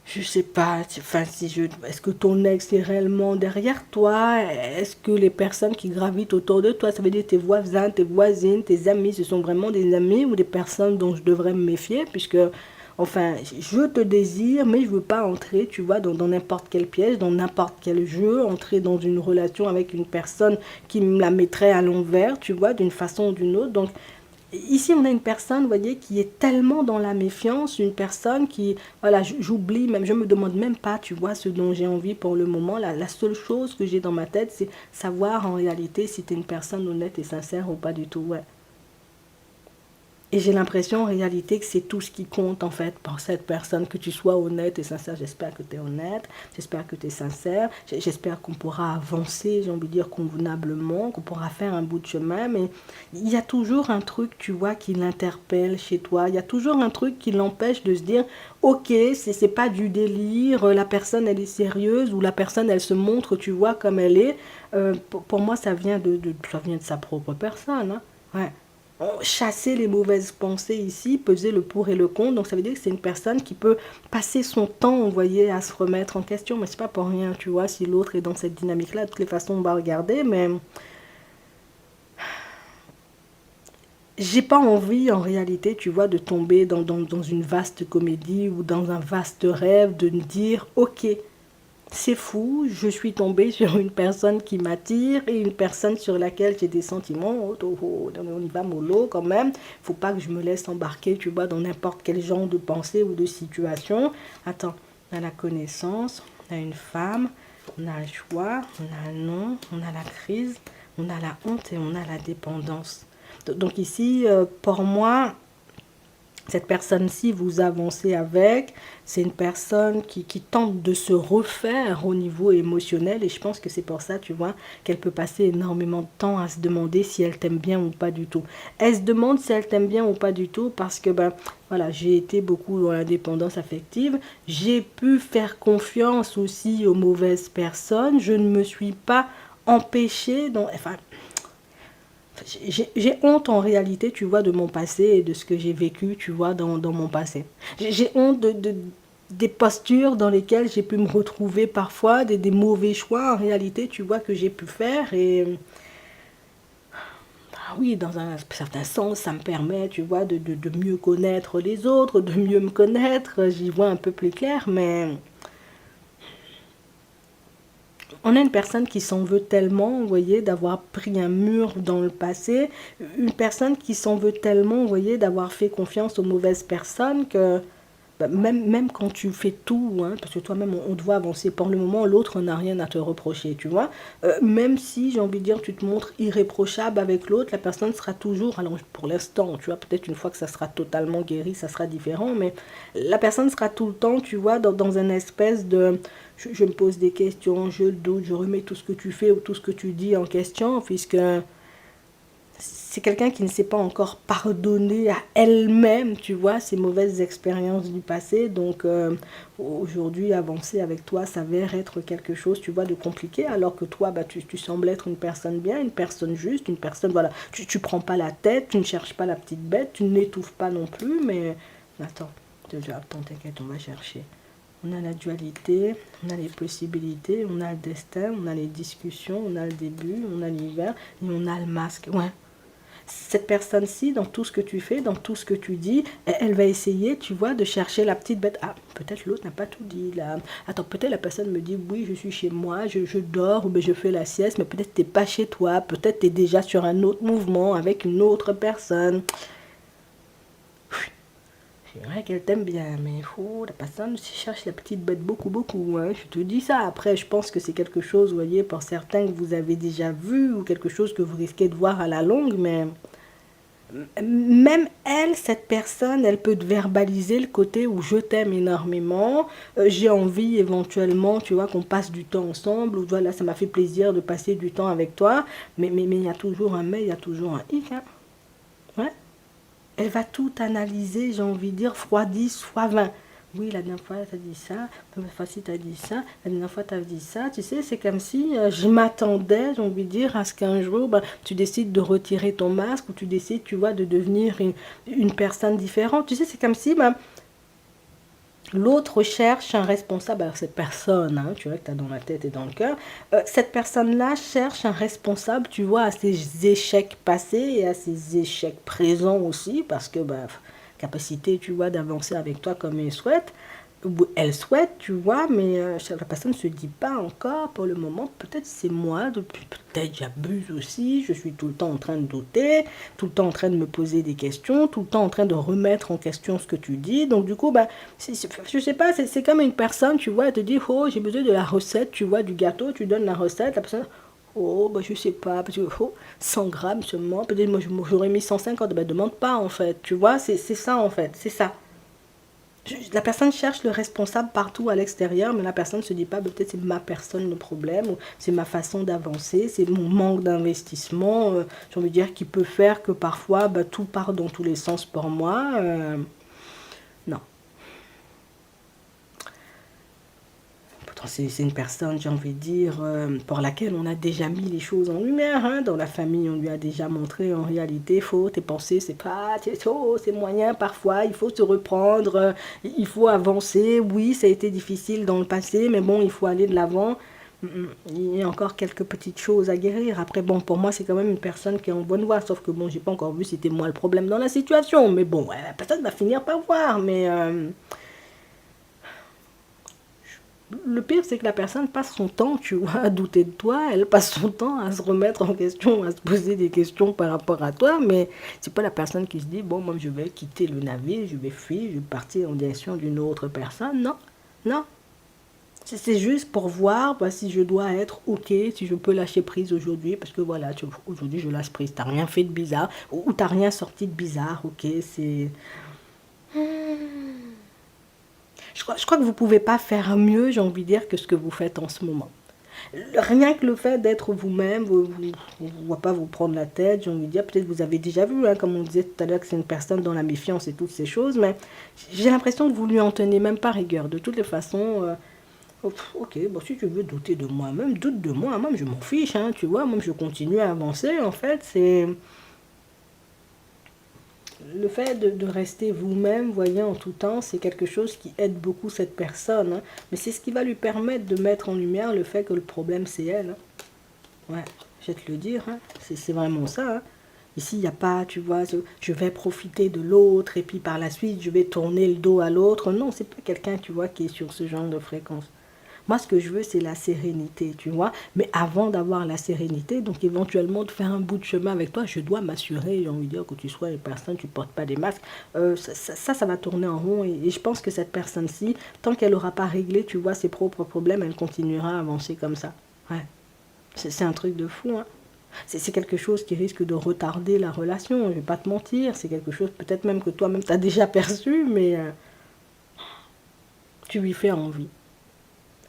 je sais pas, enfin, est-ce que ton ex est réellement derrière toi? Est-ce que les personnes qui gravitent autour de toi, ça veut dire tes voisins, tes voisines, tes amis, ce sont vraiment des amis ou des personnes dont je devrais me méfier? Puisque, enfin, je te désire, mais je veux pas entrer, tu vois, dans n'importe quel piège, dans n'importe quel jeu, entrer dans une relation avec une personne qui me la mettrait à l'envers, tu vois, d'une façon ou d'une autre. Donc, ici, on a une personne, vous voyez, qui est tellement dans la méfiance, une personne qui, voilà, j'oublie même, je me demande même pas, tu vois, ce dont j'ai envie pour le moment. La seule chose que j'ai dans ma tête, c'est savoir en réalité si tu es une personne honnête et sincère ou pas du tout, ouais. Et j'ai l'impression en réalité que c'est tout ce qui compte en fait pour cette personne, que tu sois honnête et sincère. J'espère que tu es honnête, j'espère que tu es sincère, j'espère qu'on pourra avancer, j'ai envie de dire convenablement, qu'on pourra faire un bout de chemin. Mais il y a toujours un truc, tu vois, qui l'interpelle chez toi. Il y a toujours un truc qui l'empêche de se dire, ok, c'est pas du délire, la personne elle est sérieuse ou la personne elle se montre, tu vois, comme elle est. Pour moi, ça vient de sa propre personne, hein. Ouais, chasser les mauvaises pensées ici, peser le pour et le contre. Donc ça veut dire que c'est une personne qui peut passer son temps, vous voyez, à se remettre en question. Mais c'est pas pour rien, tu vois, si l'autre est dans cette dynamique-là. De toutes les façons, on va regarder. Mais j'ai pas envie, en réalité, tu vois, de tomber dans une vaste comédie ou dans un vaste rêve, de me dire, ok, c'est fou, je suis tombée sur une personne qui m'attire et une personne sur laquelle j'ai des sentiments. Oh, oh, oh, on y va mollo quand même. Faut pas que je me laisse embarquer, tu vois, dans n'importe quel genre de pensée ou de situation. Attends, on a la connaissance, on a une femme, on a le choix, on a un nom, on a la crise, on a la honte et on a la dépendance. Donc ici, pour moi, cette personne-ci, vous avancez avec, c'est une personne qui tente de se refaire au niveau émotionnel et je pense que c'est pour ça, tu vois, qu'elle peut passer énormément de temps à se demander si elle t'aime bien ou pas du tout. Elle se demande si elle t'aime bien ou pas du tout parce que, ben, voilà, j'ai été beaucoup dans la dépendance affective, j'ai pu faire confiance aussi aux mauvaises personnes, je ne me suis pas empêchée, enfin, j'ai honte en réalité, tu vois, de mon passé et de ce que j'ai vécu, tu vois, dans mon passé. J'ai honte des postures dans lesquelles j'ai pu me retrouver parfois, des mauvais choix en réalité, tu vois, que j'ai pu faire. Et ah oui, dans un certain sens, ça me permet, tu vois, de mieux connaître les autres, de mieux me connaître. J'y vois un peu plus clair, mais on a une personne qui s'en veut tellement, vous voyez, d'avoir pris un mur dans le passé, une personne qui s'en veut tellement, vous voyez, d'avoir fait confiance aux mauvaises personnes que bah, même quand tu fais tout, hein, parce que toi-même on doit avancer, pour le moment l'autre n'a rien à te reprocher, tu vois, même si j'ai envie de dire tu te montres irréprochable avec l'autre, la personne sera toujours, alors pour l'instant, tu vois, peut-être une fois que ça sera totalement guéri, ça sera différent, mais la personne sera tout le temps, tu vois, dans une espèce de je me pose des questions, je doute, je remets tout ce que tu fais ou tout ce que tu dis en question, puisque c'est quelqu'un qui ne s'est pas encore pardonné à elle-même, tu vois, ses mauvaises expériences du passé. Donc aujourd'hui, avancer avec toi s'avère être quelque chose, tu vois, de compliqué, alors que toi, bah, tu sembles être une personne bien, une personne juste, une personne, voilà, tu prends pas la tête, tu ne cherches pas la petite bête, tu n'étouffes pas non plus, mais attends, t'inquiète, on va chercher. On a la dualité, on a les possibilités, on a le destin, on a les discussions, on a le début, on a l'hiver et on a le masque. Ouais. Cette personne-ci, dans tout ce que tu fais, dans tout ce que tu dis, elle va essayer, tu vois, de chercher la petite bête. Ah, peut-être l'autre n'a pas tout dit là. Attends, peut-être la personne me dit, oui, je suis chez moi, je dors ou bien je fais la sieste, mais peut-être t'es pas chez toi, peut-être t'es déjà sur un autre mouvement avec une autre personne. C'est vrai qu'elle t'aime bien, mais la personne cherche la petite bête beaucoup, beaucoup. Hein. Je te dis ça. Après, je pense que c'est quelque chose, vous voyez, pour certains que vous avez déjà vu ou quelque chose que vous risquez de voir à la longue, mais même elle, cette personne, elle peut te verbaliser le côté où je t'aime énormément, j'ai envie éventuellement, tu vois, qu'on passe du temps ensemble, ou voilà, ça m'a fait plaisir de passer du temps avec toi, mais il y a toujours un mais, il y a toujours un hic, hein. Ouais. Elle va tout analyser, j'ai envie de dire, fois 10, fois 20. Oui, la dernière fois, tu as dit ça, la dernière fois, si tu as dit ça, la dernière fois, tu as dit ça. Tu sais, c'est comme si je m'attendais, j'ai envie de dire, à ce qu'un jour, ben, tu décides de retirer ton masque ou tu décides, tu vois, de devenir une personne différente. Tu sais, c'est comme si ben, L'autre cherche un responsable, alors cette personne, hein, tu vois, que tu as dans la tête et dans le cœur, cette personne-là cherche un responsable, tu vois, à ses échecs passés et à ses échecs présents aussi, parce que, bah, capacité, tu vois, d'avancer avec toi comme elle souhaite, ou elle souhaite, tu vois, mais la personne ne se dit pas encore pour le moment, peut-être c'est moi, peut-être j'abuse aussi, je suis tout le temps en train de douter, tout le temps en train de me poser des questions, tout le temps en train de remettre en question ce que tu dis, donc du coup, bah, je sais pas, c'est comme une personne, tu vois, elle te dit, oh, j'ai besoin de la recette, tu vois, du gâteau, tu donnes la recette, la personne, oh, bah, je sais pas, parce que, oh, 100 grammes seulement, peut-être moi j'aurais mis 150, bah, demande pas, en fait, tu vois, c'est ça, en fait, c'est ça. La personne cherche le responsable partout à l'extérieur, mais la personne ne se dit pas, bah, peut-être c'est ma personne le problème, ou c'est ma façon d'avancer, c'est mon manque d'investissement, j'ai envie de dire, qui peut faire que parfois, bah, tout part dans tous les sens pour moi. Non. Pourtant, c'est une personne, j'ai envie de dire, pour laquelle on a déjà mis les choses en lumière. Hein. Dans la famille, on lui a déjà montré en réalité, faut tes pensées, c'est pas, c'est moyen parfois, il faut se reprendre, il faut avancer. Oui, ça a été difficile dans le passé, mais bon, il faut aller de l'avant. Il y a encore quelques petites choses à guérir. Après, bon, pour moi, c'est quand même une personne qui est en bonne voie, sauf que bon, j'ai pas encore vu si c'était moi le problème dans la situation. Mais bon, la personne va finir par voir, mais. Le pire, c'est que la personne passe son temps, tu vois, à douter de toi. Elle passe son temps à se remettre en question, à se poser des questions par rapport à toi. Mais c'est pas la personne qui se dit, bon, moi, je vais quitter le navire, je vais fuir, je vais partir en direction d'une autre personne. Non, non. C'est juste pour voir bah, si je dois être OK, si je peux lâcher prise aujourd'hui. Parce que voilà, aujourd'hui, je lâche prise. T'as rien fait de bizarre ou t'as rien sorti de bizarre. OK, c'est. Je crois que vous ne pouvez pas faire mieux, j'ai envie de dire, que ce que vous faites en ce moment. Rien que le fait d'être vous-même, ne va pas vous prendre la tête, j'ai envie de dire, peut-être vous avez déjà vu, hein, comme on disait tout à l'heure, que c'est une personne dans la méfiance et toutes ces choses, mais j'ai l'impression que vous lui en tenez même pas rigueur. De toutes les façons, ok, bon, si tu veux douter de moi-même, doute de moi, même je m'en fiche, hein, tu vois, même je continue à avancer, en fait, c'est le fait de rester vous-même, voyez, en tout temps, c'est quelque chose qui aide beaucoup cette personne. Hein. Mais c'est ce qui va lui permettre de mettre en lumière le fait que le problème, c'est elle. Hein. Ouais, je vais te le dire. Hein. C'est vraiment ça. Hein. Ici, il n'y a pas, tu vois, je vais profiter de l'autre et puis par la suite, je vais tourner le dos à l'autre. Non, c'est pas quelqu'un, tu vois, qui est sur ce genre de fréquence. Moi, ce que je veux, c'est la sérénité, tu vois. Mais avant d'avoir la sérénité, donc éventuellement de faire un bout de chemin avec toi, je dois m'assurer, j'ai envie de dire, que tu sois une personne, tu ne portes pas des masques. Ça va tourner en rond. Et je pense que cette personne-ci, tant qu'elle n'aura pas réglé, tu vois, ses propres problèmes, elle continuera à avancer comme ça. Ouais. C'est un truc de fou, hein. C'est quelque chose qui risque de retarder la relation, je ne vais pas te mentir. C'est quelque chose peut-être même que toi-même tu as déjà perçu, mais tu lui fais envie.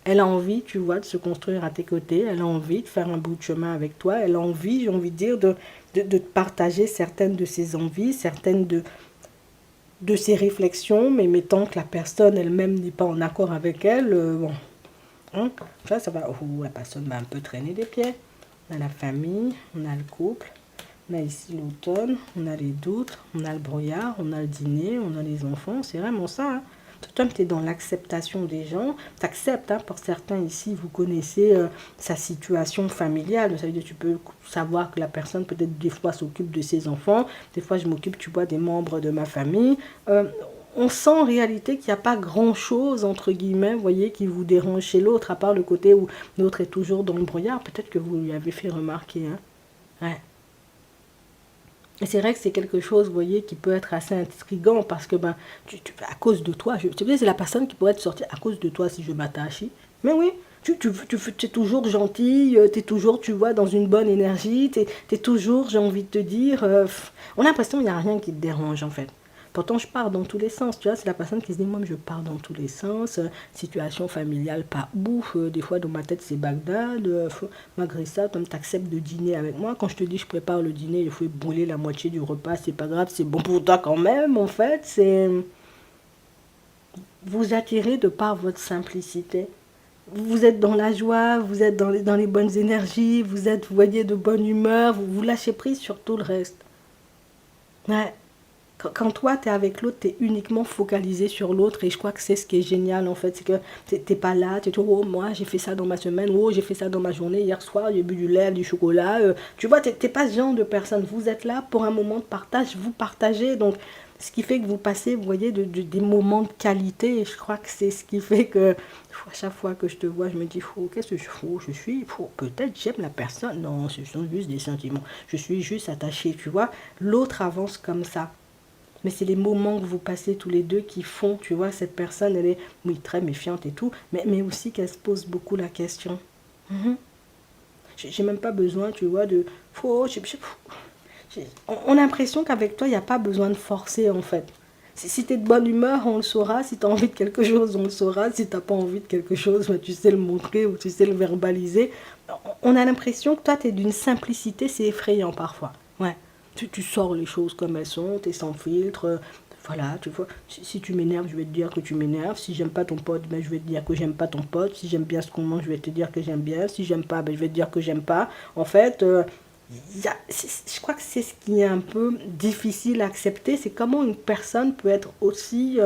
Elle a envie, tu vois, de se construire à tes côtés. Elle a envie de faire un bout de chemin avec toi. Elle a envie, j'ai envie de dire, de partager certaines de ses envies, certaines de ses réflexions, mais tant que la personne elle-même n'est pas en accord avec elle, bon, hein, ça va, oh, la personne va un peu traîner des pieds. On a la famille, on a le couple, on a ici l'automne, on a les doutes, on a le brouillard, on a le dîner, on a les enfants, c'est vraiment ça. Hein. Toi, tu es dans l'acceptation des gens. Tu acceptes, hein, pour certains ici, vous connaissez sa situation familiale. Ça veut dire que tu peux savoir que la personne, peut-être des fois, s'occupe de ses enfants. Des fois, je m'occupe, tu vois, des membres de ma famille. On sent en réalité qu'il n'y a pas grand-chose, entre guillemets, vous voyez, qui vous dérange chez l'autre, à part le côté où l'autre est toujours dans le brouillard. Peut-être que vous lui avez fait remarquer. Hein. Ouais. Et c'est vrai que c'est quelque chose, vous voyez, qui peut être assez intriguant parce que, ben, à cause de toi, tu sais, c'est la personne qui pourrait être sortie à cause de toi si je m'attache. Mais oui, tu es toujours gentil, tu es toujours, tu vois, dans une bonne énergie, tu es toujours, j'ai envie de te dire, on a l'impression qu'il n'y a rien qui te dérange en fait. Pourtant, je pars dans tous les sens, tu vois, c'est la personne qui se dit, moi, je pars dans tous les sens, situation familiale, pas ouf, des fois, dans ma tête, c'est Bagdad, malgré ça, tu acceptes de dîner avec moi, quand je te dis, je prépare le dîner, il faut brûler la moitié du repas, c'est pas grave, c'est bon pour toi quand même, en fait, c'est vous attirez de par votre simplicité. Vous êtes dans la joie, vous êtes dans les bonnes énergies, vous êtes, vous voyez, de bonne humeur, vous lâchez prise sur tout le reste. Ouais. Quand toi, tu es avec l'autre, tu es uniquement focalisé sur l'autre. Et je crois que c'est ce qui est génial, en fait. C'est que tu n'es pas là, tu es toujours, oh, moi, j'ai fait ça dans ma semaine, oh, j'ai fait ça dans ma journée. Hier soir, j'ai bu du lait, du chocolat. Tu vois, tu n'es pas ce genre de personne. Vous êtes là pour un moment de partage, vous partagez. Donc, ce qui fait que vous passez, vous voyez, des moments de qualité. Et je crois que c'est ce qui fait que, à chaque fois que je te vois, je me dis, oh, qu'est-ce que je suis, peut-être j'aime la personne. Non, ce sont juste des sentiments. Je suis juste attachée, tu vois. L'autre avance comme ça. Mais c'est les moments que vous passez tous les deux qui font, tu vois, cette personne, elle est, oui, très méfiante et tout, mais aussi qu'elle se pose beaucoup la question. Mhm. J'ai même pas besoin, tu vois, de... On a l'impression qu'avec toi, il n'y a pas besoin de forcer, en fait. Si tu es de bonne humeur, on le saura. Si tu as envie de quelque chose, on le saura. Si tu n'as pas envie de quelque chose, bah, tu sais le montrer ou tu sais le verbaliser. On a l'impression que toi, tu es d'une simplicité, c'est effrayant parfois. Ouais. Tu sors les choses comme elles sont, tu es sans filtre. Voilà, tu vois. Si tu m'énerves, je vais te dire que tu m'énerves. Si j'aime pas ton pote, ben, je vais te dire que j'aime pas ton pote. Si j'aime bien ce qu'on mange, je vais te dire que j'aime bien. Si j'aime pas, ben, je vais te dire que j'aime pas. En fait, je crois que c'est ce qui est un peu difficile à accepter, c'est comment une personne peut être aussi...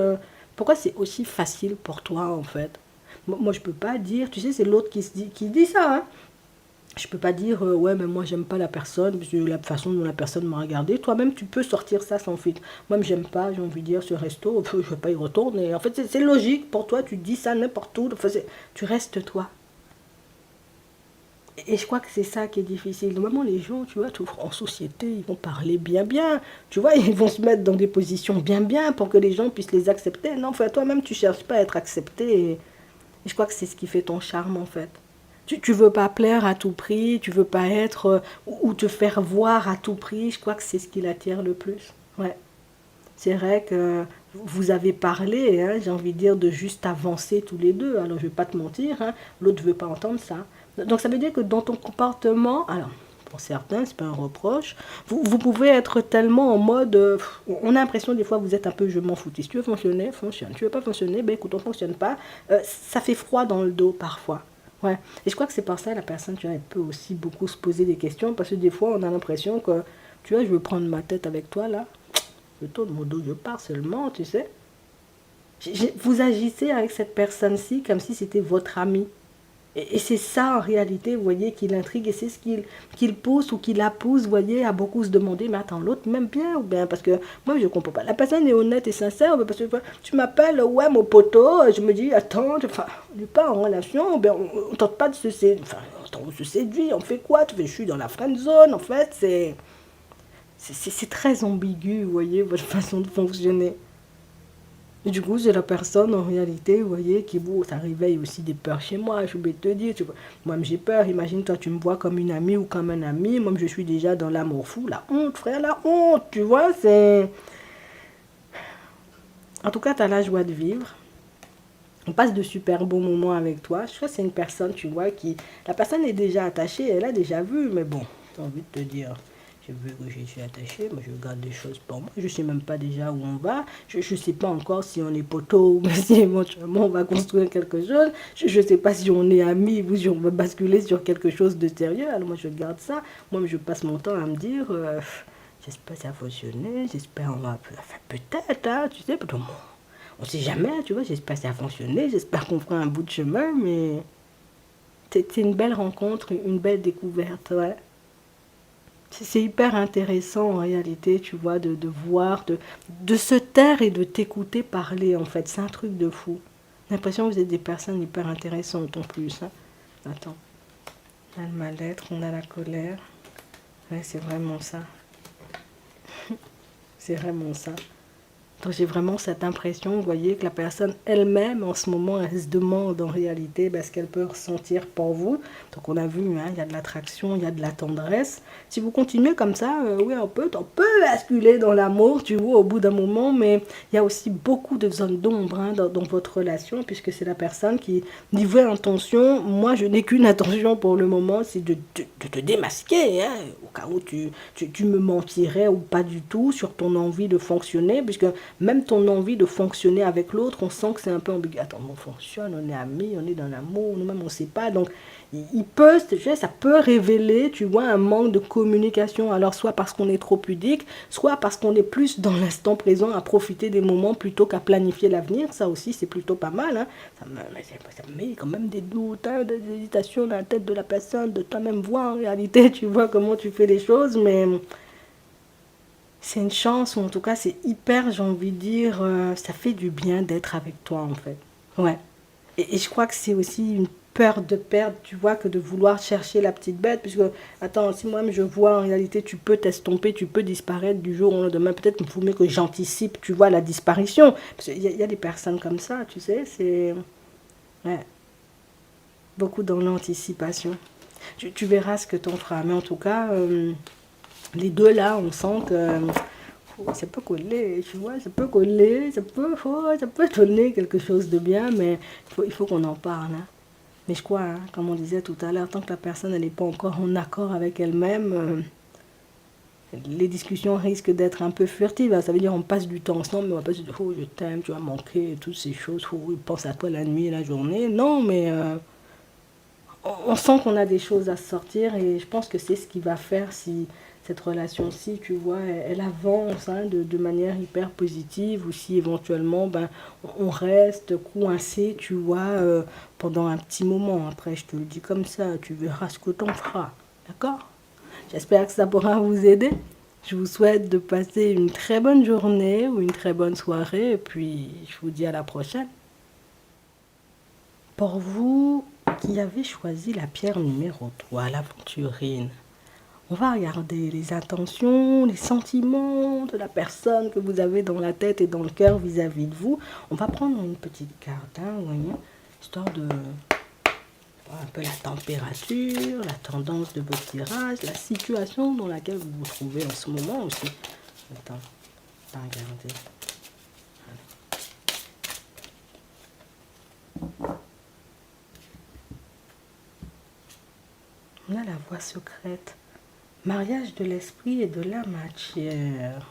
pourquoi c'est aussi facile pour toi, en fait. Moi, je peux pas dire, tu sais, c'est l'autre qui dit ça, hein. Je peux pas dire, ouais, mais moi, j'aime pas la personne, parce que la façon dont la personne m'a regardé. Toi-même, tu peux sortir ça sans filtre. Moi, j'aime pas, j'ai envie de dire, ce resto, je vais pas y retourner. En fait, c'est logique pour toi, tu dis ça n'importe où. Enfin, tu restes toi. Et je crois que c'est ça qui est difficile. Normalement, les gens, tu vois, en société, ils vont parler bien, bien. Tu vois, ils vont se mettre dans des positions bien, bien pour que les gens puissent les accepter. Non, enfin, toi-même, tu cherches pas à être accepté. Et je crois que c'est ce qui fait ton charme, en fait. Tu veux pas plaire à tout prix, tu veux pas être ou te faire voir à tout prix. Je crois que c'est ce qui l'attire le plus. Ouais. C'est vrai que vous avez parlé, hein, j'ai envie de dire, de juste avancer tous les deux. Alors, je ne vais pas te mentir, hein, l'autre ne veut pas entendre ça. Donc, ça veut dire que dans ton comportement, alors, pour certains, c'est pas un reproche, vous pouvez être tellement en mode... on a l'impression, des fois, vous êtes un peu, je m'en fous. Si tu veux fonctionner, fonctionne. Tu veux pas fonctionner, ben écoute, on fonctionne pas. Ça fait froid dans le dos, parfois. Ouais. Et je crois que c'est par ça, la personne, tu vois, elle peut aussi beaucoup se poser des questions, parce que des fois, on a l'impression que, tu vois, je veux prendre ma tête avec toi, là. Je tourne mon dos, je pars seulement, tu sais. Vous agissez avec cette personne-ci comme si c'était votre ami. Et c'est ça, en réalité, vous voyez, qui l'intrigue. Et c'est ce qu'il pousse ou qui la pousse, vous voyez, à beaucoup se demander, mais attends, l'autre m'aime bien ou bien? Parce que moi, je ne comprends pas. La personne est honnête et sincère, parce que tu m'appelles, ouais, mon poteau, je me dis, attends, enfin, on n'est pas en relation, ben, on ne tente pas de se séduire. Enfin, on se séduit, on fait quoi? Tu fais, je suis dans la friend zone, en fait, c'est très ambigu, vous voyez, votre façon de fonctionner. Et du coup, c'est la personne, en réalité, vous voyez, qui, bon, ça réveille aussi des peurs chez moi, je vais te dire. Tu vois. Moi-même, j'ai peur. Imagine, toi, tu me vois comme une amie ou comme un ami. Moi, je suis déjà dans l'amour fou. La honte, frère, la honte, tu vois, c'est... En tout cas, tu as la joie de vivre. On passe de super bons moments avec toi. Je crois que c'est une personne, tu vois, qui... La personne est déjà attachée, elle a déjà vu, mais bon, j'ai envie de te dire... J'ai vu que je suis attachée, moi je garde des choses pour moi. Je ne sais même pas déjà où on va. Je ne sais pas encore si on est poteau ou si éventuellement on va construire quelque chose. Je ne sais pas si on est amis ou si on va basculer sur quelque chose de sérieux. Alors moi je garde ça. Moi je passe mon temps à me dire, j'espère que ça va fonctionner, j'espère on va... Enfin peut-être, hein, tu sais, on ne sait jamais, tu vois, j'espère que ça va fonctionner, j'espère qu'on fera un bout de chemin, mais c'est une belle rencontre, une belle découverte, ouais. C'est hyper intéressant en réalité, tu vois, de voir, de se taire et de t'écouter parler en fait. C'est un truc de fou. J'ai l'impression que vous êtes des personnes hyper intéressantes en plus. Hein. Attends, on a le mal-être, on a la colère. Ouais, c'est vraiment ça. C'est vraiment ça. Donc j'ai vraiment cette impression, vous voyez, que la personne elle-même, en ce moment, elle se demande en réalité ce qu'elle peut ressentir pour vous. Donc on a vu, hein, il y a de l'attraction, il y a de la tendresse. Si vous continuez comme ça, oui, on peut basculer dans l'amour, tu vois, au bout d'un moment, mais il y a aussi beaucoup de zones d'ombre hein, dans votre relation, puisque c'est la personne qui dit vraie intention. Moi, je n'ai qu'une intention pour le moment, c'est de te démasquer, hein, au cas où tu me mentirais ou pas du tout sur ton envie de fonctionner, puisque même ton envie de fonctionner avec l'autre, on sent que c'est un peu ambigu. Attends, on fonctionne, on est amis, on est dans l'amour, nous-mêmes on ne sait pas. Donc, il peut, ça peut révéler, tu vois, un manque de communication. Alors, soit parce qu'on est trop pudique, soit parce qu'on est plus dans l'instant présent à profiter des moments plutôt qu'à planifier l'avenir. Ça aussi, c'est plutôt pas mal. Hein. Ça me met quand même des doutes, hein, des hésitations dans la tête de la personne, de toi-même voir en réalité, tu vois comment tu fais les choses, mais c'est une chance, ou en tout cas, c'est hyper, j'ai envie de dire, ça fait du bien d'être avec toi, en fait. Ouais. Et je crois que c'est aussi une peur de perdre, tu vois, que de vouloir chercher la petite bête, puisque, attends, si moi-même je vois en réalité, tu peux t'estomper, tu peux disparaître du jour au lendemain, peut-être qu'il faut mieux que j'anticipe, tu vois, la disparition. Parce qu'il y a des personnes comme ça, tu sais, c'est... Ouais, beaucoup dans l'anticipation. Tu verras ce que t'en feras, mais en tout cas, les deux là, on sent que ça peut coller, tu vois, ça peut coller, ça peut donner quelque chose de bien, mais il faut qu'on en parle. Hein. Mais je crois, hein, comme on disait tout à l'heure, tant que la personne n'est pas encore en accord avec elle-même, les discussions risquent d'être un peu furtives. Hein. Ça veut dire on passe du temps ensemble, mais on va pas se dire, oh je t'aime, tu vas manquer, toutes ces choses, oh, il pense à toi la nuit et la journée. Non, mais on sent qu'on a des choses à sortir et je pense que c'est ce qui va faire si cette relation-ci, tu vois, elle avance hein, de manière hyper positive ou si éventuellement ben, on reste coincé, tu vois, pendant un petit moment. Après, je te le dis comme ça, tu verras ce que t'en feras. D'accord? J'espère que ça pourra vous aider. Je vous souhaite de passer une très bonne journée ou une très bonne soirée et puis je vous dis à la prochaine. Pour vous qui avez choisi la pierre numéro 3, l'aventurine, on va regarder les intentions, les sentiments de la personne que vous avez dans la tête et dans le cœur vis-à-vis de vous. On va prendre une petite carte, hein, vous voyez, histoire de voir un peu la température, la tendance de votre tirage, la situation dans laquelle vous vous trouvez en ce moment aussi. Attends, on va regarder. On a la voie secrète. Mariage de l'esprit et de la matière.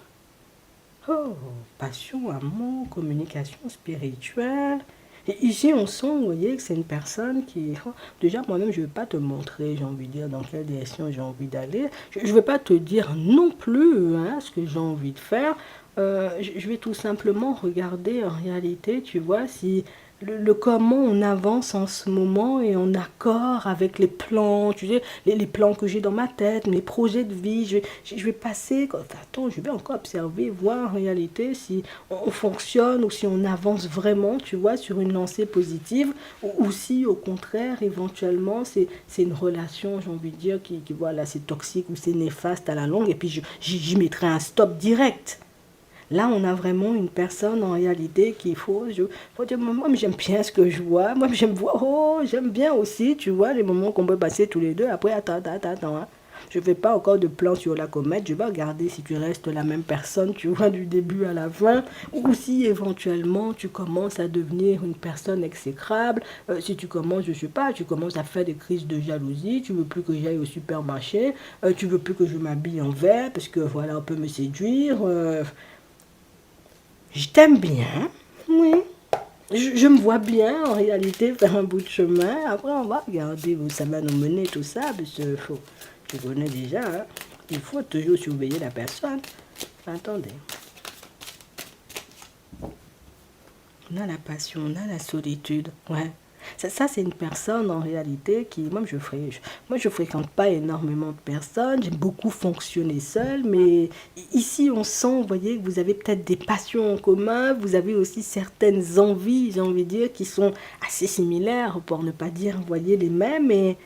Oh, passion, amour, communication spirituelle. Et ici, on sent, vous voyez, que c'est une personne qui... Oh, déjà, moi-même, je ne vais pas te montrer, j'ai envie de dire, dans quelle direction j'ai envie d'aller. Je ne vais pas te dire non plus hein, ce que j'ai envie de faire. Je vais tout simplement regarder en réalité, tu vois, si le comment on avance en ce moment est en accord avec les plans, tu sais, les plans que j'ai dans ma tête, mes projets de vie. Je vais passer, attends, je vais encore observer, voir en réalité si on fonctionne ou si on avance vraiment, tu vois, sur une lancée positive ou si au contraire, éventuellement, c'est une relation, j'ai envie de dire, qui voilà, c'est toxique ou c'est néfaste à la longue et puis j'y mettrai un stop direct. Là, on a vraiment une personne en réalité qu'il faut dire, moi, j'aime bien ce que je vois. Moi, j'aime voir, oh, j'aime bien aussi, tu vois, les moments qu'on peut passer tous les deux. Après, attends. Hein. Je ne fais pas encore de plan sur la comète. Je vais regarder si tu restes la même personne, tu vois, du début à la fin. Ou si éventuellement tu commences à devenir une personne exécrable. Si tu commences, je ne sais pas, tu commences à faire des crises de jalousie. Tu veux plus que j'aille au supermarché. Tu veux plus que je m'habille en vert parce que voilà, on peut me séduire. Je t'aime bien, oui. Je me vois bien en réalité faire un bout de chemin. Après, on va regarder où ça va nous mener, tout ça. Parce que tu connais déjà, hein. Il faut toujours surveiller la personne. Attendez. On a la passion, on a la solitude. Ouais. Ça c'est une personne en réalité qui... Moi, je fréquente pas énormément de personnes. J'aime beaucoup fonctionner seule. Mais ici, on sent, vous voyez, que vous avez peut-être des passions en commun. Vous avez aussi certaines envies, j'ai envie de dire, qui sont assez similaires, pour ne pas dire, vous voyez, les mêmes. Et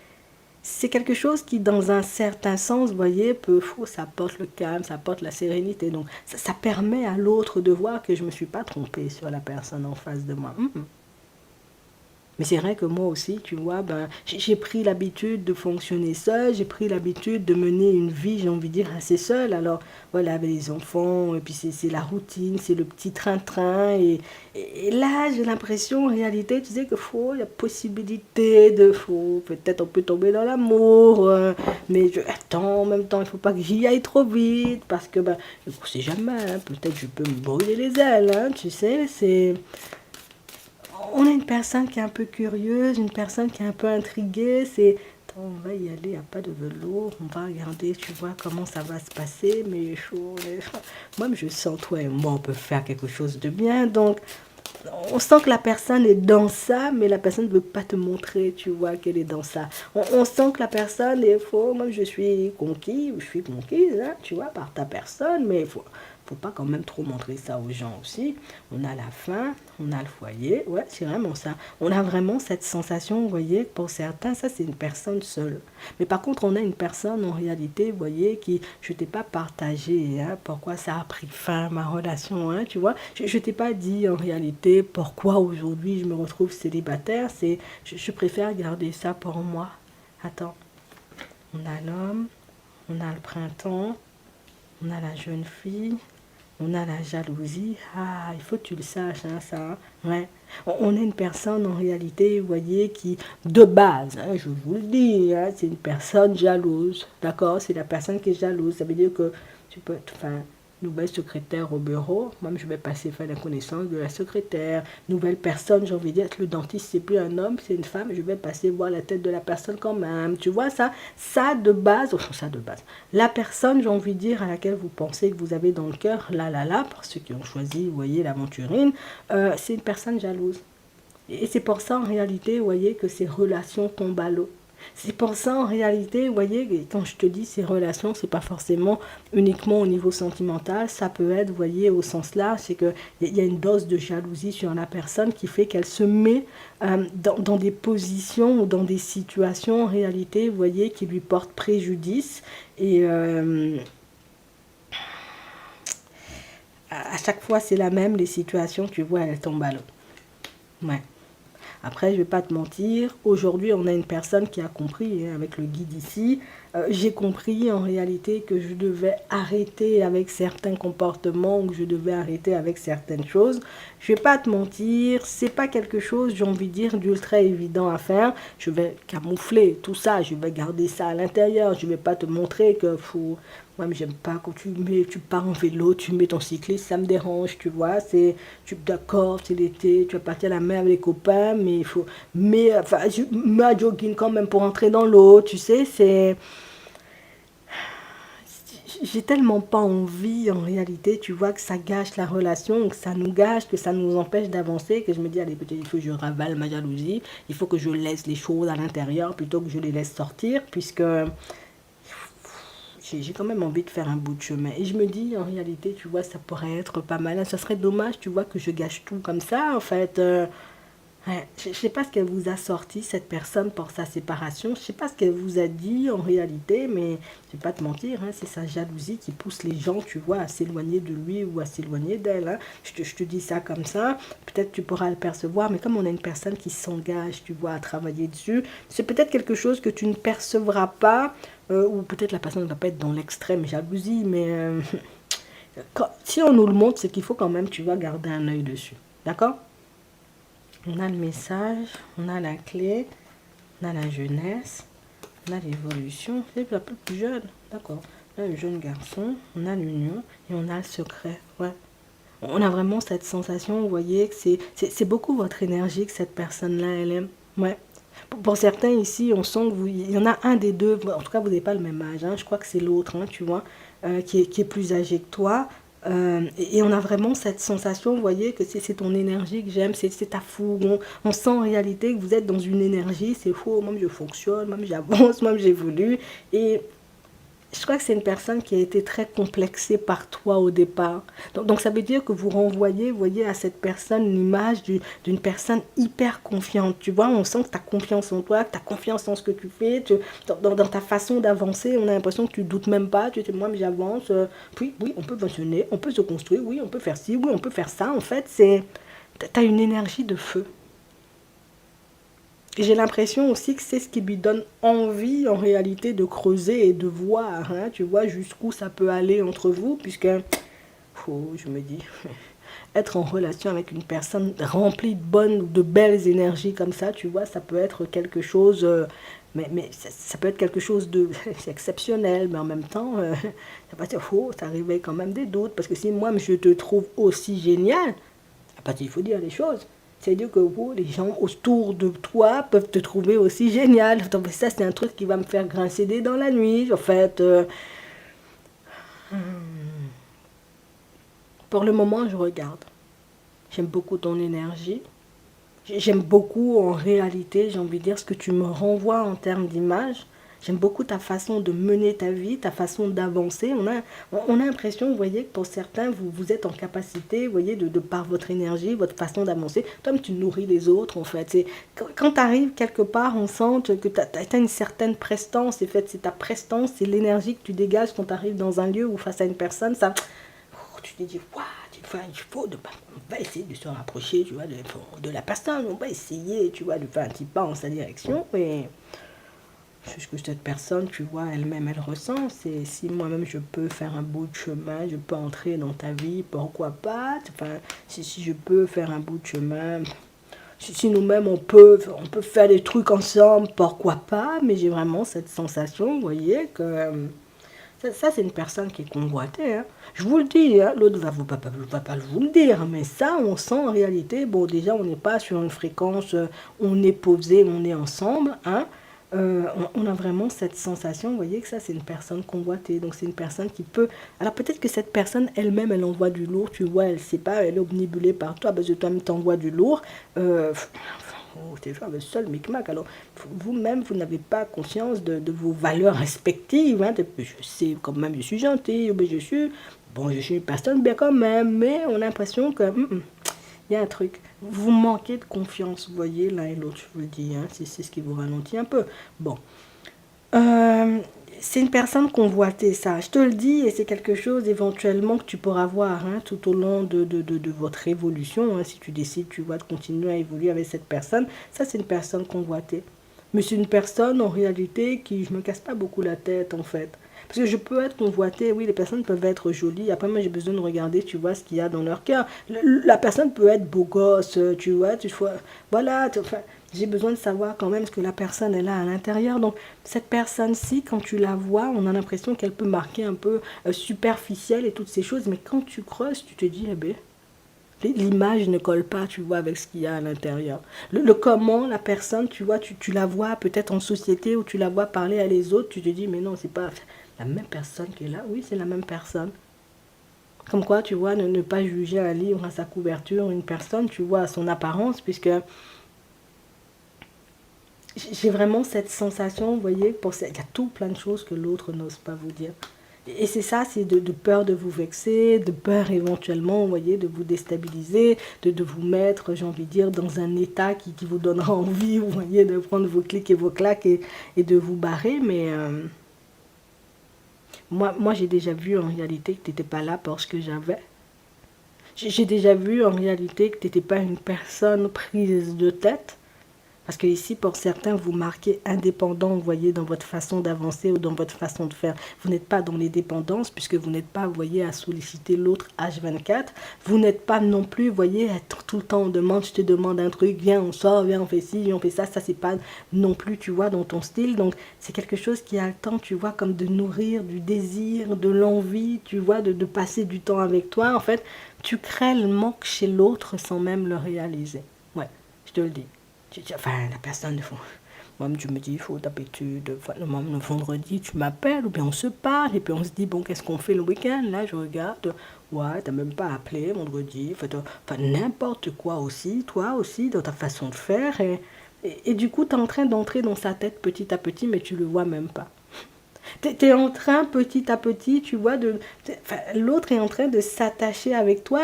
c'est quelque chose qui, dans un certain sens, vous voyez, ça apporte le calme, ça apporte la sérénité. Donc, ça permet à l'autre de voir que je ne me suis pas trompée sur la personne en face de moi. Mais c'est vrai que moi aussi, tu vois, ben, j'ai pris l'habitude de fonctionner seule, j'ai pris l'habitude de mener une vie, j'ai envie de dire, assez seule. Alors, voilà, avec les enfants, et puis c'est la routine, c'est le petit train-train. Et là, j'ai l'impression, en réalité, tu sais, il y a possibilité peut-être on peut tomber dans l'amour, mais attends, en même temps, il faut pas que j'y aille trop vite, parce que, ben, on sait jamais, hein, peut-être je peux me brûler les ailes, hein, tu sais, c'est on a une personne qui est un peu curieuse, une personne qui est un peu intriguée. C'est, attends, on va y aller, il n'y a pas de velours, on va regarder, tu vois comment ça va se passer. Mais chaud, moi, je sens, toi et moi, on peut faire quelque chose de bien. Donc, on sent que la personne est dans ça, mais la personne ne veut pas te montrer, tu vois, qu'elle est dans ça. On sent que la personne est faux. Moi, je suis conquis, je suis conquise, hein, tu vois, par ta personne, mais faut pas quand même trop montrer ça aux gens aussi. On a la faim, on a le foyer, ouais, c'est vraiment ça. On a vraiment cette sensation, vous voyez, pour certains, ça c'est une personne seule. Mais par contre, on a une personne en réalité, vous voyez, qui, je t'ai pas partagé, hein, pourquoi ça a pris fin, ma relation, hein, tu vois. Je t'ai pas dit en réalité pourquoi aujourd'hui je me retrouve célibataire, je préfère garder ça pour moi. Attends, on a l'homme, on a le printemps, on a la jeune fille, on a la jalousie. Ah, il faut que tu le saches, hein, ça. Hein. Ouais. On est une personne en réalité, vous voyez, qui, de base, hein, je vous le dis, hein, c'est une personne jalouse. D'accord. C'est la personne qui est jalouse. Ça veut dire que tu peux, enfin, nouvelle secrétaire au bureau, moi je vais passer faire la connaissance de la secrétaire, nouvelle personne, j'ai envie de dire, le dentiste c'est plus un homme, c'est une femme, je vais passer voir la tête de la personne quand même, tu vois ça de base, ça de base, la personne, j'ai envie de dire, à laquelle vous pensez que vous avez dans le cœur, là, pour ceux qui ont choisi, vous voyez, l'aventurine, c'est une personne jalouse. Et c'est pour ça, en réalité, vous voyez, que ces relations tombent à l'eau. C'est pour ça, en réalité, vous voyez, quand je te dis ces relations, c'est pas forcément uniquement au niveau sentimental, ça peut être, vous voyez, au sens là, c'est qu'il y a une dose de jalousie sur la personne qui fait qu'elle se met dans des positions ou dans des situations, en réalité, vous voyez, qui lui portent préjudice. Et à chaque fois, c'est la même, les situations, tu vois, elles tombent à l'eau. Ouais. Après, je vais pas te mentir, aujourd'hui, on a une personne qui a compris, hein, avec le guide ici. J'ai compris en réalité que je devais arrêter avec certains comportements ou que je devais arrêter avec certaines choses. Je vais pas te mentir, c'est pas quelque chose, j'ai envie de dire, d'ultra évident à faire. Je vais camoufler tout ça, je vais garder ça à l'intérieur. Je vais pas te montrer que faut. Moi, mais j'aime pas quand tu pars en vélo, tu mets ton cycliste, ça me dérange, tu vois. D'accord, c'est l'été, tu vas partir à la mer avec les copains, mais il faut, mais, enfin, je mets un jogging quand même pour entrer dans l'eau, tu sais, j'ai tellement pas envie, en réalité, tu vois, que ça gâche la relation, que ça nous gâche, que ça nous empêche d'avancer, que je me dis, allez, peut-être il faut que je ravale ma jalousie, il faut que je laisse les choses à l'intérieur plutôt que je les laisse sortir, puisque j'ai quand même envie de faire un bout de chemin. Et je me dis, en réalité, tu vois, ça pourrait être pas mal. Ça serait dommage, tu vois, que je gâche tout comme ça, en fait. Ouais, je ne sais pas ce qu'elle vous a sorti, cette personne, pour sa séparation. Je ne sais pas ce qu'elle vous a dit en réalité, mais je ne vais pas te mentir, hein, c'est sa jalousie qui pousse les gens, tu vois, à s'éloigner de lui ou à s'éloigner d'elle. Hein. Je te dis ça comme ça, peut-être tu pourras le percevoir, mais comme on a une personne qui s'engage, tu vois, à travailler dessus, c'est peut-être quelque chose que tu ne percevras pas, ou peut-être la personne ne va pas être dans l'extrême jalousie, mais si on nous le montre, c'est qu'il faut quand même, tu vas garder un œil dessus. D'accord? On a le message, on a la clé, on a la jeunesse, on a l'évolution. C'est un peu plus jeune, d'accord. On a le jeune garçon, on a l'union et on a le secret. Ouais. On a vraiment cette sensation, vous voyez, que c'est beaucoup votre énergie que cette personne-là, elle aime. Ouais. Pour certains ici, on sent que il y en a un des deux, en tout cas vous n'avez pas le même âge, hein, je crois que c'est l'autre, hein, tu vois, qui est plus âgé que toi. Et on a vraiment cette sensation, vous voyez, que c'est ton énergie que j'aime, c'est ta fougue. On sent en réalité que vous êtes dans une énergie, c'est faux, moi je fonctionne, moi j'avance, moi j'évolue. Et je crois que c'est une personne qui a été très complexée par toi au départ. Donc ça veut dire que vous renvoyez, vous voyez, à cette personne l'image d'une personne hyper confiante. Tu vois, on sent que tu as confiance en toi, que tu as confiance en ce que tu fais. Dans ta façon d'avancer, on a l'impression que tu ne doutes même pas. Tu dis, moi, mais j'avance. Puis, oui, on peut fonctionner, on peut se construire, oui, on peut faire ci, oui, on peut faire ça. En fait, tu as une énergie de feu. Et j'ai l'impression aussi que c'est ce qui lui donne envie en réalité de creuser et de voir, hein, tu vois, jusqu'où ça peut aller entre vous, puisque, je me dis, être en relation avec une personne remplie de bonnes ou de belles énergies comme ça, tu vois, ça peut être quelque chose, mais ça peut être quelque chose de c'est exceptionnel, mais en même temps, ça va dire, ça arrivait quand même des doutes, parce que si moi je te trouve aussi génial, il faut dire les choses. C'est-à-dire que les gens autour de toi peuvent te trouver aussi génial. Donc ça, c'est un truc qui va me faire grincer des dents la nuit. En fait, pour le moment, je regarde. J'aime beaucoup ton énergie. J'aime beaucoup en réalité, j'ai envie de dire, ce que tu me renvoies en termes d'image. J'aime beaucoup ta façon de mener ta vie, ta façon d'avancer. On a l'impression, vous voyez, que pour certains, vous êtes en capacité, vous voyez, de par votre énergie, votre façon d'avancer. Toi, tu nourris les autres, en fait. Quand tu arrives quelque part, on sent que tu as une certaine prestance. En fait, c'est ta prestance, c'est l'énergie que tu dégages quand tu arrives dans un lieu ou face à une personne. Ça, tu te dis, waouh, il faut on va essayer de se rapprocher, tu vois, de la personne. On va essayer, tu vois, de faire un petit pas en sa direction. Et c'est ce que cette personne, tu vois, elle-même, elle ressent. C'est si moi-même, je peux faire un bout de chemin, je peux entrer dans ta vie, pourquoi pas. Enfin, si je peux faire un bout de chemin, si nous-mêmes, on peut faire des trucs ensemble, pourquoi pas. Mais j'ai vraiment cette sensation, vous voyez, que ça, c'est une personne qui est convoitée. Hein. Je vous le dis, hein, l'autre va pas vous le dire, mais ça, on sent en réalité, bon, déjà, on n'est pas sur une fréquence, on est posé, on est ensemble, hein. On a vraiment cette sensation, vous voyez, que ça, c'est une personne convoitée. Donc, c'est une personne qui peut... Alors, peut-être que cette personne, elle-même, elle envoie du lourd, tu vois, elle ne sait pas, elle est omnibulée par toi, parce que toi-même, t'envoies du lourd. C'est le seul micmac. Alors, vous-même, vous n'avez pas conscience de vos valeurs respectives. Hein. Je sais quand même, je suis gentille, je suis une personne bien quand même, mais on a l'impression que il y a un truc. Vous manquez de confiance, vous voyez, l'un et l'autre, je vous le dis. Hein, c'est ce qui vous ralentit un peu. Bon. Euh, c'est une personne convoitée, ça. Je te le dis, et c'est quelque chose éventuellement que tu pourras voir hein, tout au long de votre évolution. Hein, si tu décides, tu vois, de continuer à évoluer avec cette personne, ça, c'est une personne convoitée. Mais c'est une personne, en réalité, qui, je me casse pas beaucoup la tête, en fait. Parce que je peux être convoitée, oui, les personnes peuvent être jolies. Après, moi, j'ai besoin de regarder, tu vois, ce qu'il y a dans leur cœur. La personne peut être beau gosse, tu vois, voilà, enfin, j'ai besoin de savoir quand même ce que la personne elle a à l'intérieur. Donc, cette personne-ci, quand tu la vois, on a l'impression qu'elle peut marquer un peu superficielle et toutes ces choses. Mais quand tu creuses, tu te dis, eh ben, l'image ne colle pas, tu vois, avec ce qu'il y a à l'intérieur. Le comment, la personne, tu vois, tu la vois peut-être en société ou tu la vois parler à les autres, tu te dis, mais non, c'est pas la même personne qui est là. Oui, c'est la même personne. Comme quoi, tu vois, ne pas juger un livre à sa couverture, une personne, tu vois, à son apparence, puisque j'ai vraiment cette sensation, vous voyez, il y a tout plein de choses que l'autre n'ose pas vous dire. Et c'est ça, c'est de peur de vous vexer, de peur éventuellement, vous voyez, de vous déstabiliser, de vous mettre, j'ai envie de dire, dans un état qui vous donnera envie, vous voyez, de prendre vos clics et vos claques et de vous barrer. Mais moi j'ai déjà vu en réalité que tu n'étais pas là parce que j'avais. J'ai déjà vu en réalité que tu n'étais pas une personne prise de tête. Parce que ici, pour certains, vous marquez indépendant, vous voyez, dans votre façon d'avancer ou dans votre façon de faire. Vous n'êtes pas dans les dépendances, puisque vous n'êtes pas, vous voyez, à solliciter l'autre H24. Vous n'êtes pas non plus, vous voyez, être tout le temps on demande, je te demande un truc, viens, on sort, viens, on fait ci, viens, on fait ça. Ça, c'est pas non plus, tu vois, dans ton style. Donc, c'est quelque chose qui a le temps, tu vois, comme de nourrir du désir, de l'envie, tu vois, de passer du temps avec toi. En fait, tu crées le manque chez l'autre sans même le réaliser. Ouais, je te le dis. Enfin, la personne, moi, je me dis, il faut d'habitude, le vendredi, tu m'appelles, ou bien on se parle, et puis on se dit, bon, qu'est-ce qu'on fait le week-end? Là, je regarde, ouais, t'as même pas appelé vendredi, enfin, n'importe quoi aussi, toi aussi, dans ta façon de faire, et du coup, t'es en train d'entrer dans sa tête petit à petit, mais tu le vois même pas. T'es en train, petit à petit, tu vois, l'autre est en train de s'attacher avec toi,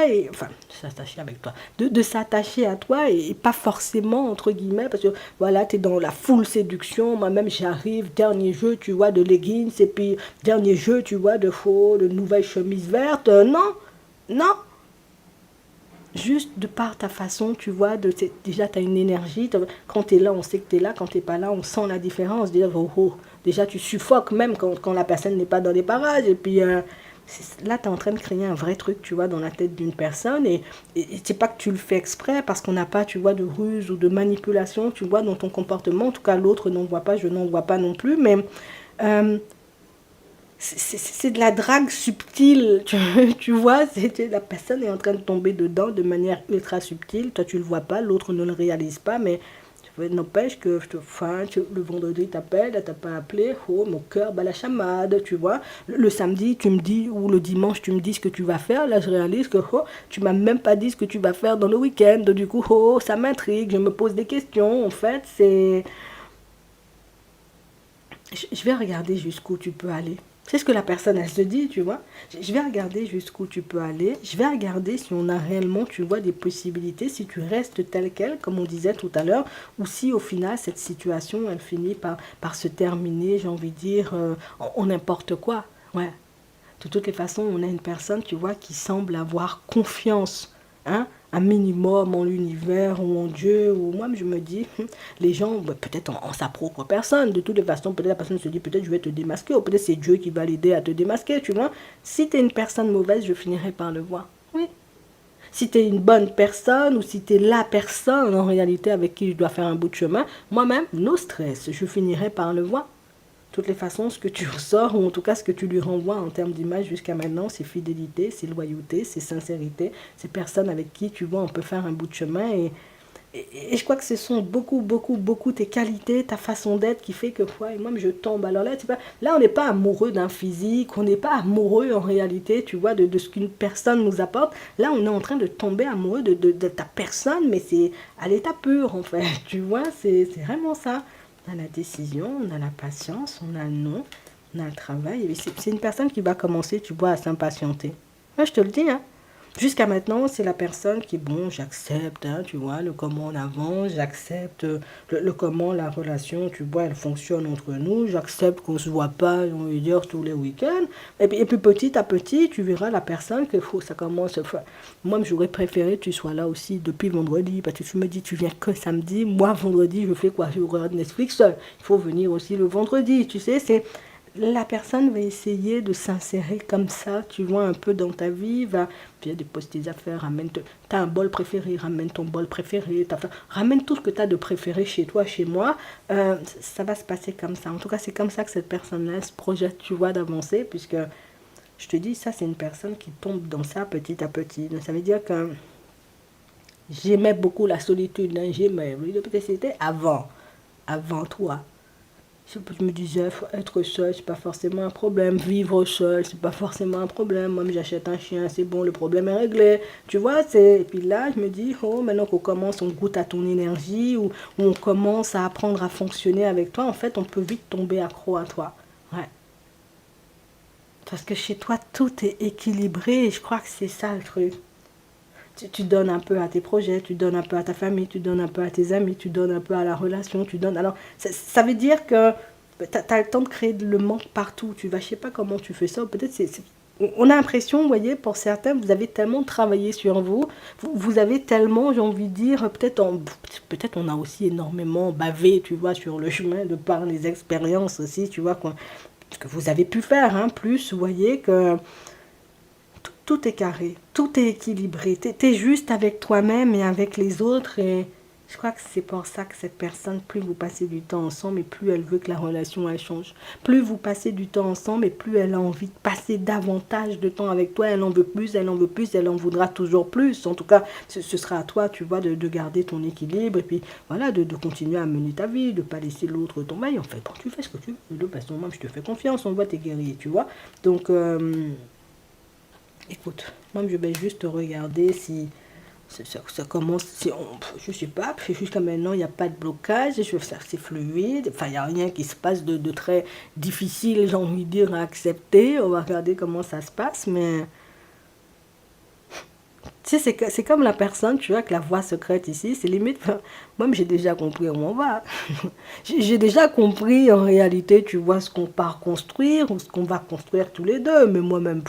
s'attacher avec toi, de s'attacher à toi, et pas forcément, entre guillemets, parce que, voilà, t'es dans la full séduction, moi-même, j'arrive, dernier jeu, tu vois, de leggings, et puis, dernier jeu, tu vois, de nouvelles chemises vertes, non, non, Juste de par ta façon, tu vois, déjà tu as une énergie. Quand tu es là, on sait que tu es là. Quand tu n'es pas là, on sent la différence. Déjà, oh, oh, déjà tu suffoques même quand la personne n'est pas dans les parages. Et puis là, tu es en train de créer un vrai truc, tu vois, dans la tête d'une personne. Et c'est pas que tu le fais exprès parce qu'on n'a pas, tu vois, de ruse ou de manipulation, tu vois, dans ton comportement. En tout cas, l'autre n'en voit pas, je n'en vois pas non plus. Mais euh, c'est de la drague subtile, tu vois, la personne est en train de tomber dedans de manière ultra subtile, toi tu le vois pas, l'autre ne le réalise pas, mais n'empêche que enfin, le vendredi t'appelle, elle t'a pas appelé, oh mon cœur bat la chamade, tu vois, le samedi tu me dis, ou le dimanche tu me dis ce que tu vas faire, là je réalise que oh, tu m'as même pas dit ce que tu vas faire dans le week-end, du coup oh, ça m'intrigue, je me pose des questions, en fait c'est je vais regarder jusqu'où tu peux aller. C'est ce que la personne, elle se dit, tu vois. Je vais regarder jusqu'où tu peux aller. Je vais regarder si on a réellement, tu vois, des possibilités, si tu restes tel quel, comme on disait tout à l'heure, ou si au final, cette situation, elle finit par se terminer, j'ai envie de dire, en n'importe quoi. Ouais. De toutes les façons, on a une personne, tu vois, qui semble avoir confiance, hein, un minimum en l'univers ou en Dieu, ou moi je me dis, les gens, bah, peut-être en sa propre personne, de toutes les façons, peut-être la personne se dit, peut-être je vais te démasquer, ou peut-être c'est Dieu qui va l'aider à te démasquer, tu vois. Si tu es une personne mauvaise, je finirai par le voir. Oui. Si tu es une bonne personne, ou si tu es la personne en réalité avec qui je dois faire un bout de chemin, moi-même, no stress, je finirai par le voir toutes les façons, ce que tu ressors, ou en tout cas ce que tu lui renvoies en termes d'image jusqu'à maintenant, c'est fidélité, c'est loyauté, c'est sincérité, c'est personnes avec qui, tu vois, on peut faire un bout de chemin. Et je crois que ce sont beaucoup, beaucoup, beaucoup tes qualités, ta façon d'être qui fait que, ouais, moi, je tombe. Alors là, tu vois, là, on n'est pas amoureux d'un physique, on n'est pas amoureux en réalité, tu vois, de ce qu'une personne nous apporte. Là, on est en train de tomber amoureux de ta personne, mais c'est à l'état pur, en fait, tu vois, c'est vraiment ça. On a la décision, on a la patience, on a le non, on a le travail. Et c'est une personne qui va commencer, tu vois, à s'impatienter. Moi, je te le dis, hein. Jusqu'à maintenant, c'est la personne qui, bon, j'accepte, hein, tu vois, le comment on avance, j'accepte le comment la relation, tu vois, elle fonctionne entre nous, j'accepte qu'on ne se voit pas, on va dire, tous les week-ends. Et puis petit à petit, tu verras la personne que ça commence. Enfin, moi, j'aurais préféré que tu sois là aussi depuis vendredi, parce que tu me dis, tu viens que samedi. Moi, vendredi, je fais quoi? Je regarde Netflix. Il faut venir aussi le vendredi, tu sais, c'est la personne va essayer de s'insérer comme ça, tu vois, un peu dans ta vie, va viens déposer tes affaires, t'as un bol préféré, ramène ton bol préféré, ramène tout ce que tu as de préféré chez toi, chez moi, ça va se passer comme ça. En tout cas, c'est comme ça que cette personne-là se projette, tu vois, d'avancer, puisque je te dis, ça, c'est une personne qui tombe dans ça petit à petit. Donc, ça veut dire que j'aimais beaucoup la solitude, hein, j'aimais, oui, peut-être c'était avant toi. Je me disais, être seul, c'est pas forcément un problème. Vivre seul, c'est pas forcément un problème. Moi, j'achète un chien, c'est bon, le problème est réglé. Tu vois, et puis là, je me dis, oh, maintenant qu'on commence, on goûte à ton énergie, ou on commence à apprendre à fonctionner avec toi, en fait, on peut vite tomber accro à toi. Ouais. Parce que chez toi, tout est équilibré, et je crois que c'est ça le truc. Tu donnes un peu à tes projets, tu donnes un peu à ta famille, tu donnes un peu à tes amis, tu donnes un peu à la relation, tu donnes. Alors, ça veut dire que tu as le temps de créer le manque partout. Tu vas, je sais pas comment tu fais ça. Peut-être on a l'impression, vous voyez, pour certains, vous avez tellement travaillé sur vous, vous avez tellement, j'ai envie de dire, peut-être on a aussi énormément bavé, tu vois, sur le chemin de par les expériences aussi, tu vois, ce que vous avez pu faire, hein, plus, vous voyez, que tout est carré, tout est équilibré. Tu es juste avec toi-même et avec les autres. Et je crois que c'est pour ça que cette personne, plus vous passez du temps ensemble et plus elle veut que la relation elle change. Plus vous passez du temps ensemble et plus elle a envie de passer davantage de temps avec toi. Elle en veut plus, elle en veut plus, elle en voudra toujours plus. En tout cas, ce sera à toi, tu vois, de garder ton équilibre et puis voilà, de continuer à mener ta vie, de ne pas laisser l'autre tomber. En fait, bon, tu fais ce que tu veux. De toute façon, moi, je te fais confiance, on voit tes guerriers, tu vois. Donc, écoute, moi je vais juste regarder si ça commence, si je sais pas, jusqu'à maintenant il n'y a pas de blocage, c'est fluide, enfin il n'y a rien qui se passe de très difficile, j'ai envie de dire, à accepter. On va regarder comment ça se passe, mais Tu sais, c'est comme la personne, tu vois, avec la voix secrète ici, c'est limite, enfin, moi j'ai déjà compris où on va. J'ai déjà compris en réalité, tu vois, ce qu'on part construire ou ce qu'on va construire tous les deux. Mais moi-même,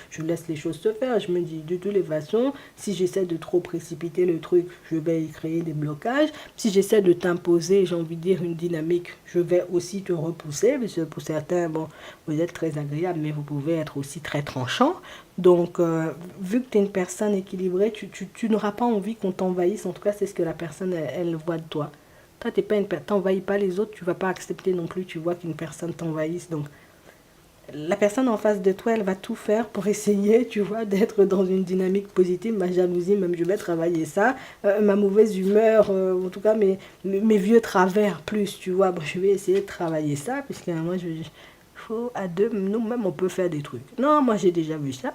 je laisse les choses se faire. Je me dis, de toutes les façons, si j'essaie de trop précipiter le truc, je vais y créer des blocages. Si j'essaie de t'imposer, j'ai envie de dire, une dynamique, je vais aussi te repousser. Parce que pour certains, bon, vous êtes très agréable, mais vous pouvez être aussi très tranchant. Donc, vu que tu es une personne équilibrée, tu n'auras pas envie qu'on t'envahisse. En tout cas, c'est ce que la personne, elle voit de toi. Toi, t'envahis pas les autres, tu vas pas accepter non plus, tu vois qu'une personne t'envahisse. Donc, la personne en face de toi, elle va tout faire pour essayer, tu vois, d'être dans une dynamique positive. Ma jalousie, même, je vais travailler ça. Ma mauvaise humeur, en tout cas, mes vieux travers, plus, tu vois. Bon, je vais essayer de travailler ça, puisque moi, faut, à deux, nous-mêmes, on peut faire des trucs. Non, moi, j'ai déjà vu ça.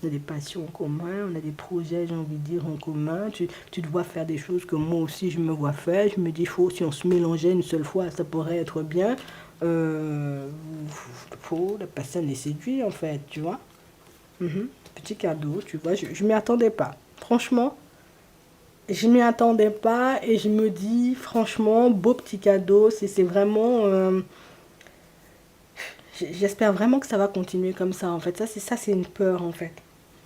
On a des passions en commun, on a des projets, j'ai envie de dire, en commun. Tu dois faire des choses que moi aussi je me vois faire. Je me dis, faut, si on se mélangeait une seule fois, ça pourrait être bien. Euh, la personne est séduite, en fait, tu vois. Mhm. Petit cadeau, tu vois, je m'y attendais pas. Franchement, je m'y attendais pas et je me dis, franchement, beau petit cadeau. C'est vraiment. J'espère vraiment que ça va continuer comme ça, en fait. C'est une peur, en fait.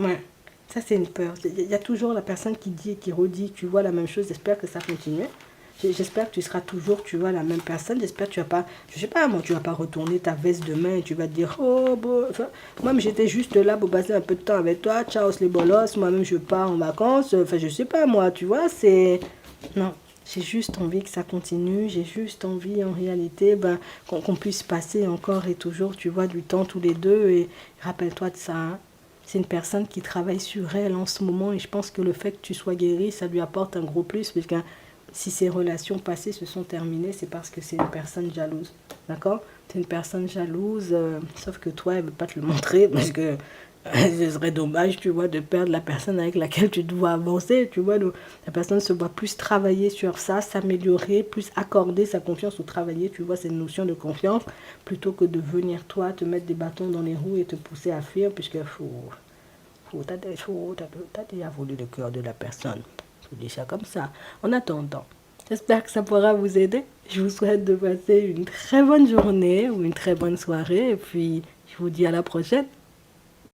Ouais, ça c'est une peur. Il y a toujours la personne qui dit et qui redit, tu vois, la même chose. J'espère que ça continue. J'espère que tu seras toujours, tu vois, la même personne. J'espère que tu vas pas, je sais pas, moi, tu vas pas retourner ta veste demain et tu vas te dire, oh, bon, enfin, moi-même, j'étais juste là pour passer un peu de temps avec toi. Ciao, les bolos. Moi-même, je pars en vacances. Enfin, je sais pas, moi, tu vois, c'est. Non. J'ai juste envie que ça continue. J'ai juste envie, en réalité, ben, qu'on puisse passer encore et toujours, tu vois, du temps tous les deux. Et rappelle-toi de ça, hein. C'est une personne qui travaille sur elle en ce moment et je pense que le fait que tu sois guéri, ça lui apporte un gros plus, puisque si ses relations passées se sont terminées, c'est parce que c'est une personne jalouse. D'accord? C'est une personne jalouse, sauf que toi, elle ne veut pas te le montrer parce que ce serait dommage, tu vois, de perdre la personne avec laquelle tu dois avancer, tu vois. Donc, la personne se voit plus travailler sur ça, s'améliorer, plus accorder sa confiance ou travailler, tu vois, cette notion de confiance, plutôt que de venir, toi, te mettre des bâtons dans les roues et te pousser à fuir, puisque t'as déjà voulu le cœur de la personne. Je dis ça comme ça. En attendant, j'espère que ça pourra vous aider. Je vous souhaite de passer une très bonne journée ou une très bonne soirée, et puis je vous dis à la prochaine.